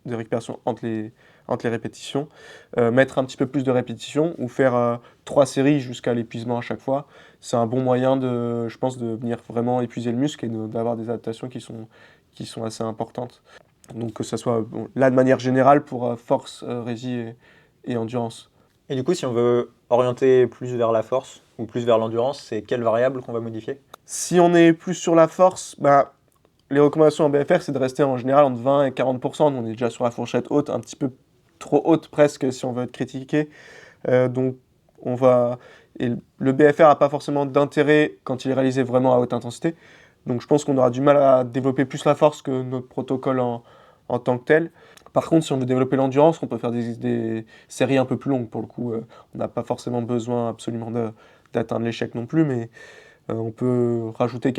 récupération entre les répétitions, mettre un petit peu plus de répétitions ou faire 3 séries jusqu'à l'épuisement à chaque fois. C'est un bon moyen je pense, de venir vraiment épuiser le muscle et d'avoir des adaptations qui sont assez importantes. Donc que ce soit là de manière générale pour force, rési et endurance. Et du coup, si on veut orienter plus vers la force ou plus vers l'endurance, c'est quelle variable qu'on va modifier? Si on est plus sur la force, les recommandations en BFR, c'est de rester en général entre 20 et 40%. Nous, on est déjà sur la fourchette haute, un petit peu trop haute presque si on veut être critiqué. Donc et le BFR n'a pas forcément d'intérêt quand il est réalisé vraiment à haute intensité. Donc je pense qu'on aura du mal à développer plus la force que notre protocole en tant que tel. Par contre, si on veut développer l'endurance, on peut faire des séries un peu plus longues. Pour le coup, on n'a pas forcément besoin absolument d'atteindre l'échec non plus, mais on peut rajouter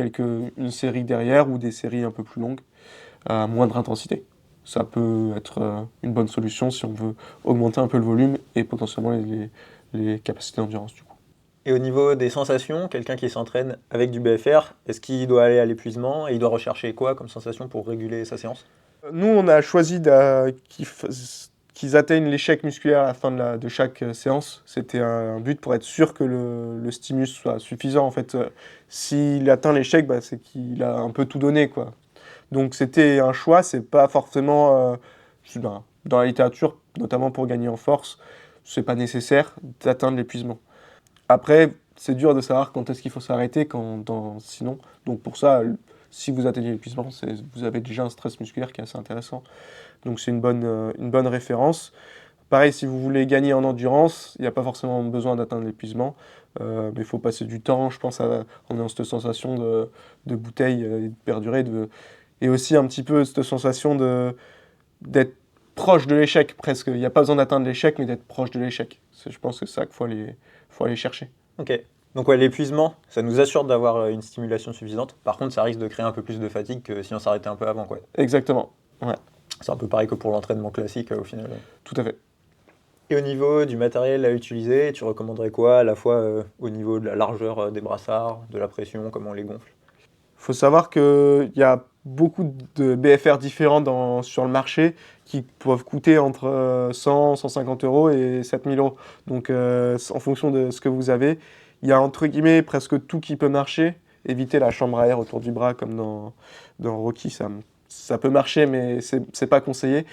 une série derrière ou des séries un peu plus longues à moindre intensité. Ça peut être une bonne solution si on veut augmenter un peu le volume et potentiellement les capacités d'endurance du coup. Et au niveau des sensations, quelqu'un qui s'entraîne avec du BFR, est-ce qu'il doit aller à l'épuisement et il doit rechercher quoi comme sensation pour réguler sa séance? Nous, on a choisi qu'ils atteignent l'échec musculaire à la fin de chaque séance. C'était un but pour être sûr que le stimulus soit suffisant. En fait, s'il atteint l'échec, bah, c'est qu'il a un peu tout donné, quoi. Donc c'était un choix, c'est pas forcément dans la littérature, notamment pour gagner en force, c'est pas nécessaire d'atteindre l'épuisement. Après, c'est dur de savoir quand est-ce qu'il faut s'arrêter, sinon. Donc pour ça, si vous atteignez l'épuisement, vous avez déjà un stress musculaire qui est assez intéressant. Donc c'est une bonne référence. Pareil, si vous voulez gagner en endurance, il n'y a pas forcément besoin d'atteindre l'épuisement, mais il faut passer du temps, je pense, en ayant cette sensation de bouteille et de perdurer, et aussi un petit peu cette sensation d'être proche de l'échec presque. Il n'y a pas besoin d'atteindre l'échec, mais d'être proche de l'échec. Je pense que c'est ça faut aller chercher. Ok. Donc ouais, l'épuisement, ça nous assure d'avoir une stimulation suffisante. Par contre, ça risque de créer un peu plus de fatigue que si on s'arrêtait un peu avant, quoi. Exactement. Ouais, C'est un peu pareil que pour l'entraînement classique au final. tout à fait. Et au niveau du matériel à utiliser, tu recommanderais quoi à la fois au niveau de la largeur des brassards, de la pression, comment on les gonfle? Il faut savoir qu'il y a beaucoup de BFR différents sur le marché qui peuvent coûter entre 100, 150 euros et 7000 euros. Donc, en fonction de ce que vous avez, il y a entre guillemets presque tout qui peut marcher. Évitez la chambre à air autour du bras comme dans Rocky, ça peut marcher, mais c'est pas conseillé.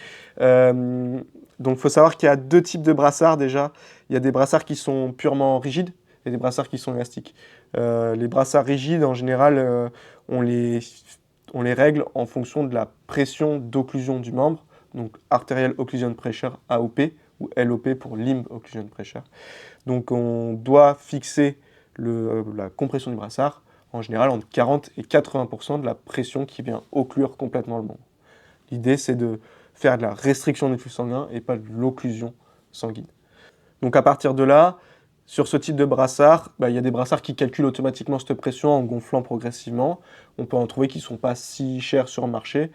Donc, il faut savoir qu'il y a deux types de brassards déjà. Il y a des brassards qui sont purement rigides et des brassards qui sont élastiques. Les brassards rigides, en général, on les, on les règle en fonction de la pression d'occlusion du membre, donc Arterial Occlusion Pressure, AOP, ou LOP pour Limb Occlusion Pressure. Donc on doit fixer la compression du brassard, en général entre 40 et 80% de la pression qui vient occlure complètement le membre. L'idée, c'est de faire de la restriction du flux sanguin et pas de l'occlusion sanguine. Donc à partir de là, sur ce type de brassard, il y a des brassards qui calculent automatiquement cette pression en gonflant progressivement. On peut en trouver qui ne sont pas si chers sur le marché.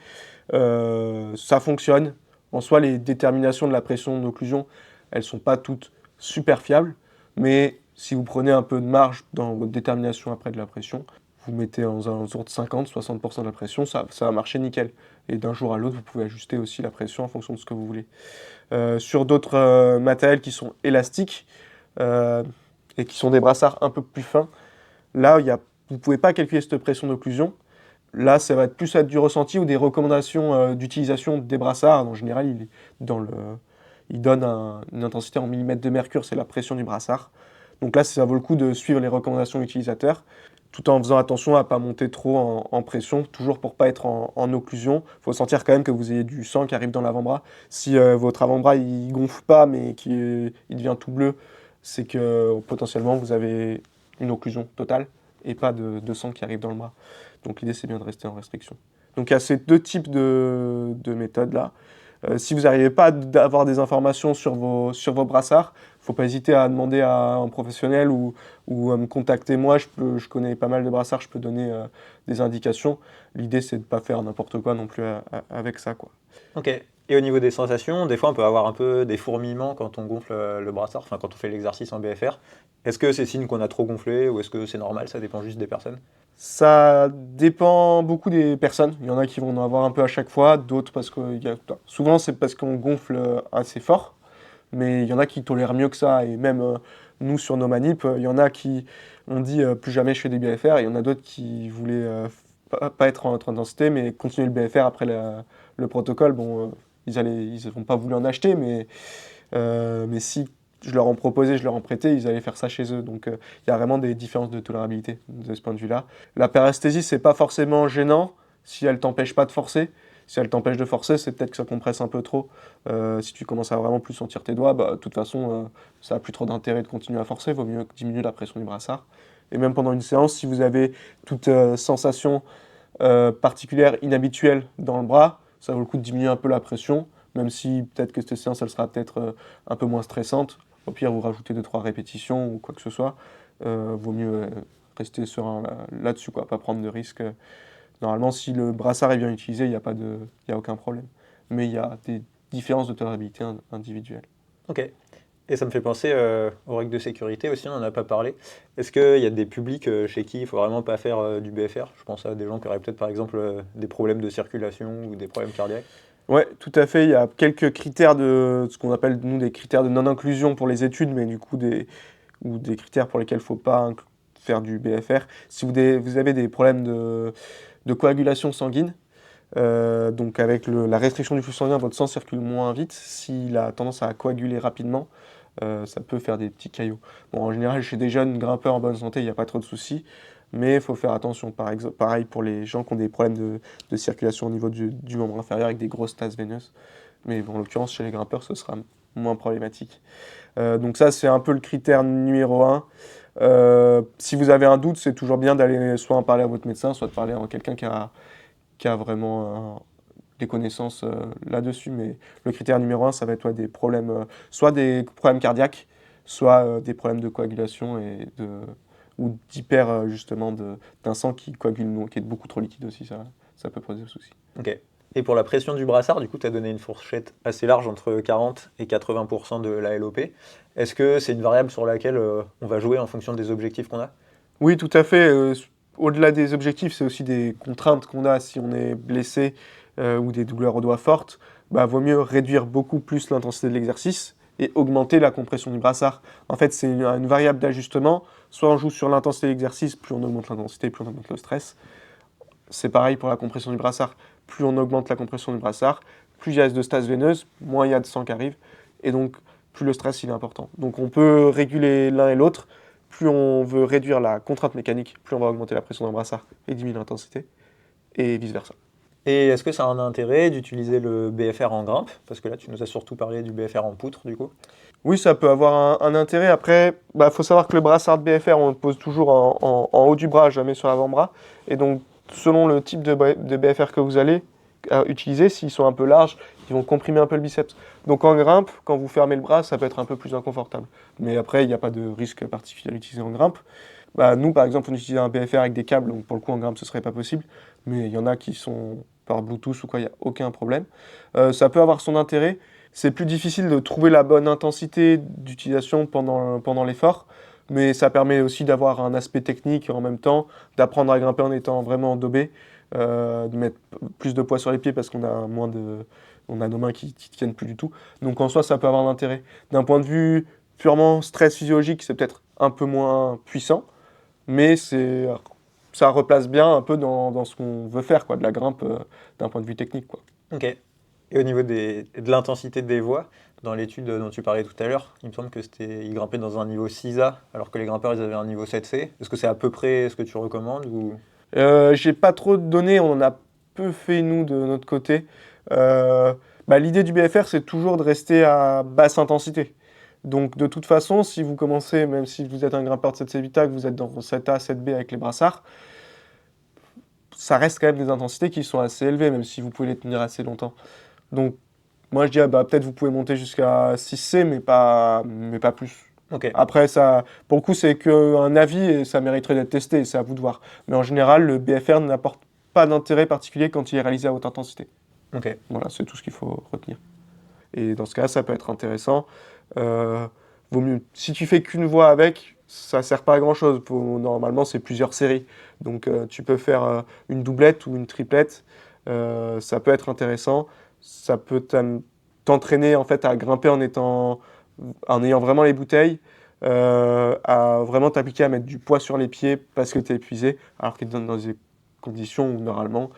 Ça fonctionne. En soi, les déterminations de la pression d'occlusion, elles ne sont pas toutes super fiables. Mais si vous prenez un peu de marge dans votre détermination après de la pression, vous mettez en alentour de 50-60% de la pression, ça va marcher nickel. Et d'un jour à l'autre, vous pouvez ajuster aussi la pression en fonction de ce que vous voulez. Sur d'autres matériels qui sont élastiques, et qui sont des brassards un peu plus fins, là, vous ne pouvez pas calculer cette pression d'occlusion. Là, ça va plus être du ressenti ou des recommandations d'utilisation des brassards. En général, il donne une intensité en millimètres de mercure, c'est la pression du brassard. Donc là, ça vaut le coup de suivre les recommandations utilisateurs, tout en faisant attention à ne pas monter trop en pression, toujours pour ne pas être en occlusion. Il faut sentir quand même que vous ayez du sang qui arrive dans l'avant-bras. Si votre avant-bras ne gonfle pas, mais il devient tout bleu, c'est que potentiellement vous avez une occlusion totale et pas de sang qui arrive dans le bras. Donc l'idée, c'est bien de rester en restriction. Donc il y a ces deux types de méthodes-là. Si vous n'arrivez pas à avoir des informations sur vos brassards, il ne faut pas hésiter à demander à un professionnel ou à me contacter moi. Je connais pas mal de brassards, je peux donner des indications. L'idée, c'est de ne pas faire n'importe quoi non plus avec ça, quoi. Ok. Et au niveau des sensations, des fois on peut avoir un peu des fourmillements quand on gonfle le brassard, enfin quand on fait l'exercice en BFR. Est-ce que c'est signe qu'on a trop gonflé ou est-ce que c'est normal, ça dépend juste des personnes? Ça dépend beaucoup des personnes. Il y en a qui vont en avoir un peu à chaque fois, d'autres parce que souvent c'est parce qu'on gonfle assez fort, mais il y en a qui tolèrent mieux que ça. Et même nous sur nos manips, il y en a qui ont dit plus jamais je fais des BFR, et il y en a d'autres qui voulaient pas être en notre intensité, mais continuer le BFR après le protocole. Bon, ils n'ont pas voulu en acheter, mais si je leur en proposais, je leur en prêtais, ils allaient faire ça chez eux. Donc il y a vraiment des différences de tolérabilité de ce point de vue-là. La paresthésie, c'est pas forcément gênant si elle t'empêche pas de forcer. Si elle t'empêche de forcer, c'est peut-être que ça compresse un peu trop. Si tu commences à vraiment plus sentir tes doigts, de toute façon, ça n'a plus trop d'intérêt de continuer à forcer. Il vaut mieux diminuer la pression du brassard. Et même pendant une séance, si vous avez toute sensation particulière, inhabituelle dans le bras, ça vaut le coup de diminuer un peu la pression même si peut-être que cette séance, elle sera peut-être un peu moins stressante. Au pire, vous rajoutez 2-3 répétitions ou quoi que ce soit. Vaut mieux rester serein là-dessus, quoi, pas prendre de risques. Normalement, si le brassard est bien utilisé, il n'y a aucun problème. Mais il y a des différences de tolérabilité individuelles. Ok. Et ça me fait penser aux règles de sécurité aussi, on n'en a pas parlé. Est-ce qu'il y a des publics chez qui il ne faut vraiment pas faire du BFR? Je pense à des gens qui auraient peut-être par exemple des problèmes de circulation ou des problèmes cardiaques. Ouais, tout à fait. Il y a quelques critères de ce qu'on appelle nous des critères de non-inclusion pour les études, mais du coup ou des critères pour lesquels il ne faut pas faire du BFR. Si vous avez des problèmes de coagulation sanguine, donc avec la restriction du flux sanguin, votre sang circule moins vite. S'il a tendance à coaguler rapidement, ça peut faire des petits caillots. Bon, en général, chez des jeunes grimpeurs en bonne santé, il n'y a pas trop de soucis, mais il faut faire attention. Pareil pour les gens qui ont des problèmes de circulation au niveau du membre inférieur avec des grosses tasses veineuses. Mais bon, en l'occurrence, chez les grimpeurs, ce sera moins problématique. Donc ça, c'est un peu le critère numéro 1. Si vous avez un doute, c'est toujours bien d'aller soit en parler à votre médecin, soit de parler à quelqu'un qui a vraiment des connaissances là-dessus. Mais le critère numéro 1, ça va être des problèmes, soit des problèmes cardiaques, soit des problèmes de coagulation ou justement d'un sang qui coagule, qui est beaucoup trop liquide aussi. Ça peut poser souci. Ok. Et pour la pression du brassard, du coup, tu as donné une fourchette assez large entre 40 et 80% de la LOP. Est-ce que c'est une variable sur laquelle on va jouer en fonction des objectifs qu'on a? Oui, tout à fait. Au-delà des objectifs, c'est aussi des contraintes qu'on a si on est blessé ou des douleurs aux doigts fortes. Vaut mieux réduire beaucoup plus l'intensité de l'exercice et augmenter la compression du brassard. En fait, c'est une variable d'ajustement. Soit on joue sur l'intensité de l'exercice, plus on augmente l'intensité, plus on augmente le stress. C'est pareil pour la compression du brassard. Plus on augmente la compression du brassard, plus il y a de stase veineuse, moins il y a de sang qui arrive, et donc plus le stress il est important. Donc on peut réguler l'un et l'autre. Plus on veut réduire la contrainte mécanique, plus on va augmenter la pression d'un brassard et diminuer l'intensité, et vice-versa. Et est-ce que ça a un intérêt d'utiliser le BFR en grimpe? Parce que là, tu nous as surtout parlé du BFR en poutre, du coup. Oui, ça peut avoir un intérêt. Après, faut savoir que le brassard de BFR, on le pose toujours en haut du bras, jamais sur l'avant-bras. Et donc, selon le type de BFR que vous allez utiliser, s'ils sont un peu larges, ils vont comprimer un peu le biceps. Donc en grimpe, quand vous fermez le bras, ça peut être un peu plus inconfortable. Mais après, il n'y a pas de risque particulier à l'utiliser en grimpe. Nous, par exemple, on utilise un BFR avec des câbles, donc pour le coup, en grimpe, ce ne serait pas possible. Mais il y en a qui sont par Bluetooth ou quoi, il n'y a aucun problème. Ça peut avoir son intérêt. C'est plus difficile de trouver la bonne intensité d'utilisation pendant l'effort, mais ça permet aussi d'avoir un aspect technique et en même temps d'apprendre à grimper en étant vraiment endobé, de mettre plus de poids sur les pieds parce qu'on a on a nos mains qui tiennent plus du tout. Donc en soi, ça peut avoir un intérêt. D'un point de vue purement stress physiologique, c'est peut-être un peu moins puissant, mais ça replace bien un peu dans ce qu'on veut faire, quoi, de la grimpe d'un point de vue technique, quoi. Ok. Et au niveau de l'intensité des voies, dans l'étude dont tu parlais tout à l'heure, il me semble que ils grimpaient dans un niveau 6A, alors que les grimpeurs ils avaient un niveau 7C. Est-ce que c'est à peu près ce que tu recommandes ou... J'ai pas trop de données, on en a peu fait nous de notre côté. L'idée du BFR, c'est toujours de rester à basse intensité. Donc de toute façon, si vous commencez, même si vous êtes un grimpeur de 7C Vita, que vous êtes dans 7A, 7B avec les brassards, ça reste quand même des intensités qui sont assez élevées, même si vous pouvez les tenir assez longtemps. Donc moi je dirais peut-être vous pouvez monter jusqu'à 6C, mais pas plus. Ok. Après, pour le coup, c'est qu'un avis et ça mériterait d'être testé, c'est à vous de voir. Mais en général, le BFR n'apporte pas d'intérêt particulier quand il est réalisé à haute intensité. Ok. Voilà, c'est tout ce qu'il faut retenir. Et dans ce cas, ça peut être intéressant. Vaut mieux. Si tu fais qu'une voie avec, ça sert pas à grand chose. Normalement, c'est plusieurs séries. Donc, tu peux faire une doublette ou une triplette. Ça peut être intéressant. Ça peut t'entraîner en fait à grimper en ayant vraiment les bouteilles, à vraiment t'appliquer à mettre du poids sur les pieds parce que tu es épuisé, alors qu'il te donne dans des conditions où normalement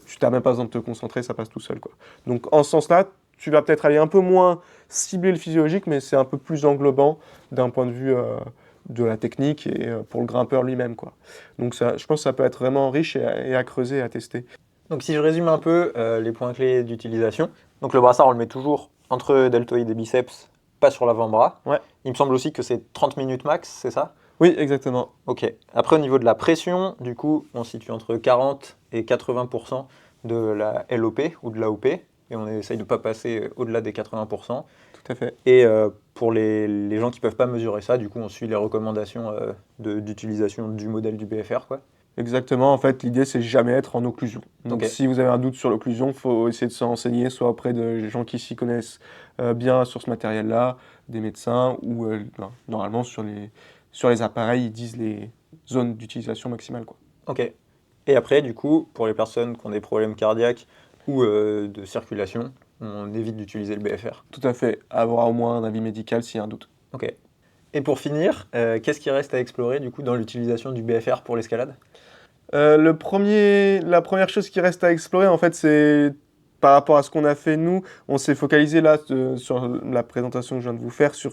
tu n'as même pas besoin de te concentrer, ça passe tout seul, quoi. Donc en ce sens-là, tu vas peut-être aller un peu moins cibler le physiologique, mais c'est un peu plus englobant d'un point de vue de la technique et pour le grimpeur lui-même, quoi. Donc ça, je pense que ça peut être vraiment riche et à creuser, à tester. Donc si je résume un peu les points clés d'utilisation, donc le brassard on le met toujours entre deltoïde et biceps, pas sur l'avant-bras. Ouais. Il me semble aussi que c'est 30 minutes max, c'est ça? Oui, exactement. Ok. Après au niveau de la pression, du coup on se situe entre 40 et 80% de la LOP ou de l'AOP. et on essaye de ne pas passer au-delà des 80%. Tout à fait. Et pour les gens qui ne peuvent pas mesurer ça, du coup, on suit les recommandations d'utilisation du modèle du BFR, quoi. Exactement, en fait, l'idée, c'est jamais être en occlusion. Donc, Ok. si vous avez un doute sur l'occlusion, il faut essayer de se renseigner, soit auprès de gens qui s'y connaissent bien sur ce matériel-là, des médecins, ou normalement, sur les appareils, ils disent les zones d'utilisation maximale, quoi. Ok. Et après, du coup, pour les personnes qui ont des problèmes cardiaques ou de circulation, on évite d'utiliser le BFR. Tout à fait, avoir au moins un avis médical s'il y a un doute. Ok. Et pour finir, qu'est-ce qui reste à explorer, du coup, dans l'utilisation du BFR pour l'escalade? La première chose qui reste à explorer, en fait, c'est par rapport à ce qu'on a fait nous, on s'est focalisé là sur la présentation que je viens de vous faire sur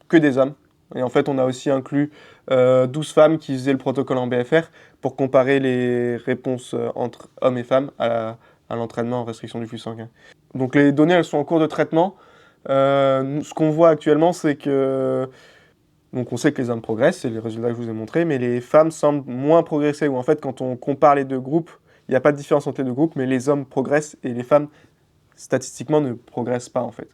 que des hommes. Et en fait, on a aussi inclus 12 femmes qui faisaient le protocole en BFR pour comparer les réponses entre hommes et femmes à l'entraînement en restriction du flux sanguin. Donc les données, elles sont en cours de traitement. Ce qu'on voit actuellement, c'est que donc on sait que les hommes progressent, c'est les résultats que je vous ai montrés, mais les femmes semblent moins progresser, ou en fait quand on compare les deux groupes, il n'y a pas de différence entre les deux groupes, mais les hommes progressent et les femmes statistiquement ne progressent pas en fait.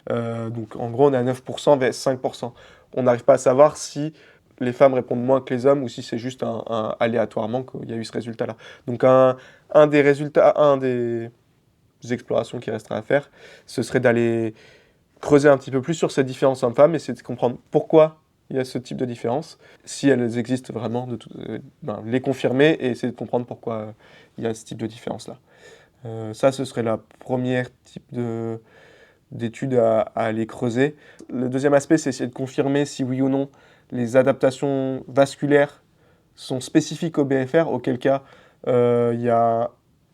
Donc en gros on est à 9% vers 5%. On n'arrive pas à savoir si les femmes répondent moins que les hommes ou si c'est juste aléatoirement qu'il y a eu ce résultat-là. Donc un des résultats, un des explorations qui restera à faire, ce serait d'aller creuser un petit peu plus sur ces différences hommes-femmes, essayer de comprendre pourquoi il y a ce type de différence, si elles existent vraiment, les confirmer et essayer de comprendre pourquoi il y a ce type de différence-là. Ça, ce serait la première type d'étude à aller creuser. Le deuxième aspect, c'est essayer de confirmer si oui ou non les adaptations vasculaires sont spécifiques au BFR, auquel cas il y a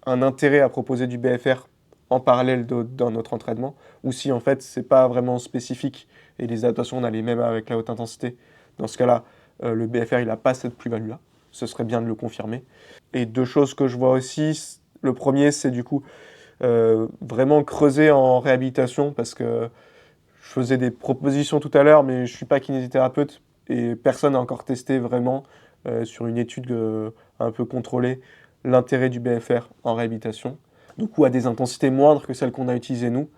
un intérêt à proposer du BFR en parallèle d'un autre entraînement, ou si en fait c'est pas vraiment spécifique et les adaptations on a les mêmes avec la haute intensité. Dans ce cas-là, le BFR il n'a pas cette plus-value-là. Ce serait bien de le confirmer. Et deux choses que je vois aussi, le premier c'est du coup vraiment creuser en réhabilitation parce que je faisais des propositions tout à l'heure, mais je ne suis pas kinésithérapeute et personne n'a encore testé vraiment sur une étude un peu contrôlée l'intérêt du BFR en réhabilitation. Du coup, à des intensités moindres que celles qu'on a utilisées nous.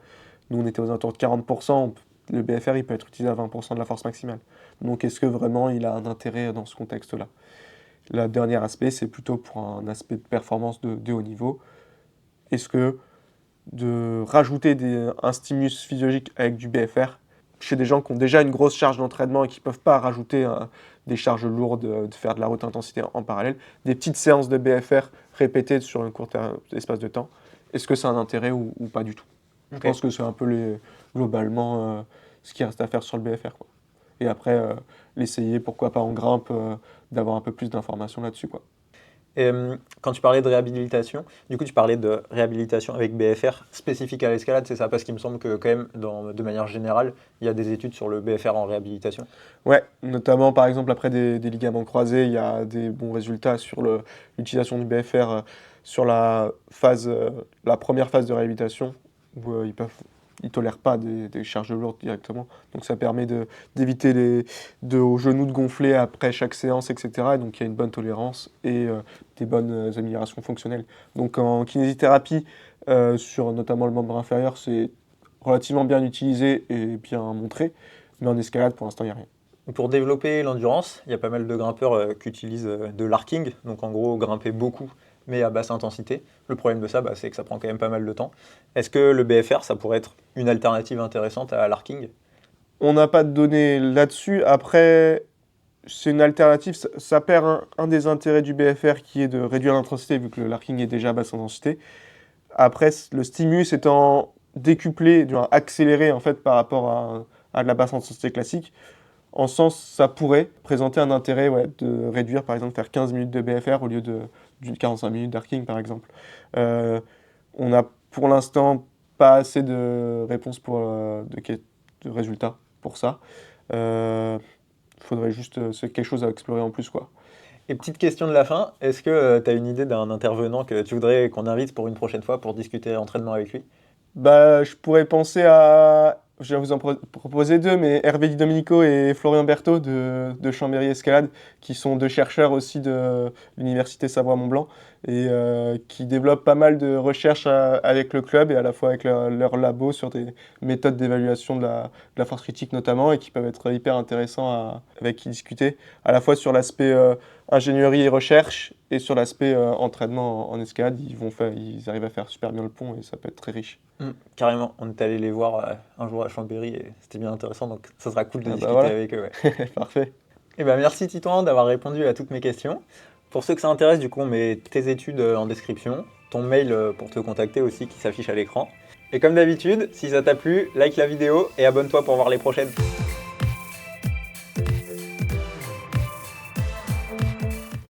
Nous, on était aux alentours de 40%. Le BFR, il peut être utilisé à 20% de la force maximale. Donc, est-ce que vraiment il a un intérêt dans ce contexte-là? Le dernier aspect, c'est plutôt pour un aspect de performance de haut niveau. Est-ce que de rajouter un stimulus physiologique avec du BFR chez des gens qui ont déjà une grosse charge d'entraînement et qui ne peuvent pas rajouter des charges lourdes, de faire de la haute intensité en parallèle, des petites séances de BFR répétées sur un court espace de temps, est-ce que c'est un intérêt ou pas du tout? Je pense que c'est un peu globalement ce qui reste à faire sur le BFR, quoi. Et après, l'essayer, pourquoi pas en grimpe, d'avoir un peu plus d'informations là-dessus, quoi. Et, quand tu parlais de réhabilitation, du coup tu parlais de réhabilitation avec BFR spécifique à l'escalade, c'est ça? Parce qu'il me semble que quand même, de manière générale, il y a des études sur le BFR en réhabilitation. Ouais, notamment par exemple après des ligaments croisés, il y a des bons résultats sur l'utilisation du BFR sur la première phase de réhabilitation où ils tolèrent pas des charges lourdes directement. Donc ça permet d'éviter aux genoux de gonfler après chaque séance, etc. Et donc il y a une bonne tolérance et des bonnes améliorations fonctionnelles. Donc en kinésithérapie, sur notamment le membre inférieur, c'est relativement bien utilisé et bien montré. Mais en escalade, pour l'instant, il n'y a rien. Pour développer l'endurance, il y a pas mal de grimpeurs qui utilisent de l'arcing, donc en gros grimper beaucoup mais à basse intensité. Le problème de ça, c'est que ça prend quand même pas mal de temps. Est-ce que le BFR, ça pourrait être une alternative intéressante à l'arcing? On n'a pas de données là-dessus. Après, c'est une alternative. Ça perd un des intérêts du BFR qui est de réduire l'intensité vu que le l'arcing est déjà à basse intensité. Après, le stimulus étant décuplé, accéléré en fait par rapport à de la basse intensité classique, en ce sens, ça pourrait présenter un intérêt de réduire, par exemple, faire 15 minutes de BFR au lieu d'une 45 minutes d'arcing, par exemple. On n'a pour l'instant pas assez de réponses de résultats pour ça. Faudrait juste, c'est quelque chose à explorer en plus, quoi. Et petite question de la fin, est-ce que tu as une idée d'un intervenant que tu voudrais qu'on invite pour une prochaine fois pour discuter entraînement avec lui? Je pourrais penser à, je vais vous en proposer deux, mais Hervé Di Domenico et Florian Berthaud de Chambéry Escalade, qui sont deux chercheurs aussi de l'Université Savoie-Mont-Blanc et qui développent pas mal de recherches avec le club et à la fois avec leur labo sur des méthodes d'évaluation de la force critique notamment, et qui peuvent être hyper intéressants avec qui discuter, à la fois sur l'aspect ingénierie et recherche et sur l'aspect entraînement en escalade. Ils arrivent à faire super bien le pont et ça peut être très riche. Carrément, on est allé les voir un jour à Chambéry et c'était bien intéressant, donc ça sera cool de discuter voilà. avec eux. Ouais. Parfait. Et ben merci Titouan d'avoir répondu à toutes mes questions. Pour ceux que ça intéresse, du coup, on met tes études en description, ton mail pour te contacter aussi qui s'affiche à l'écran. Et comme d'habitude, si ça t'a plu, like la vidéo et abonne-toi pour voir les prochaines.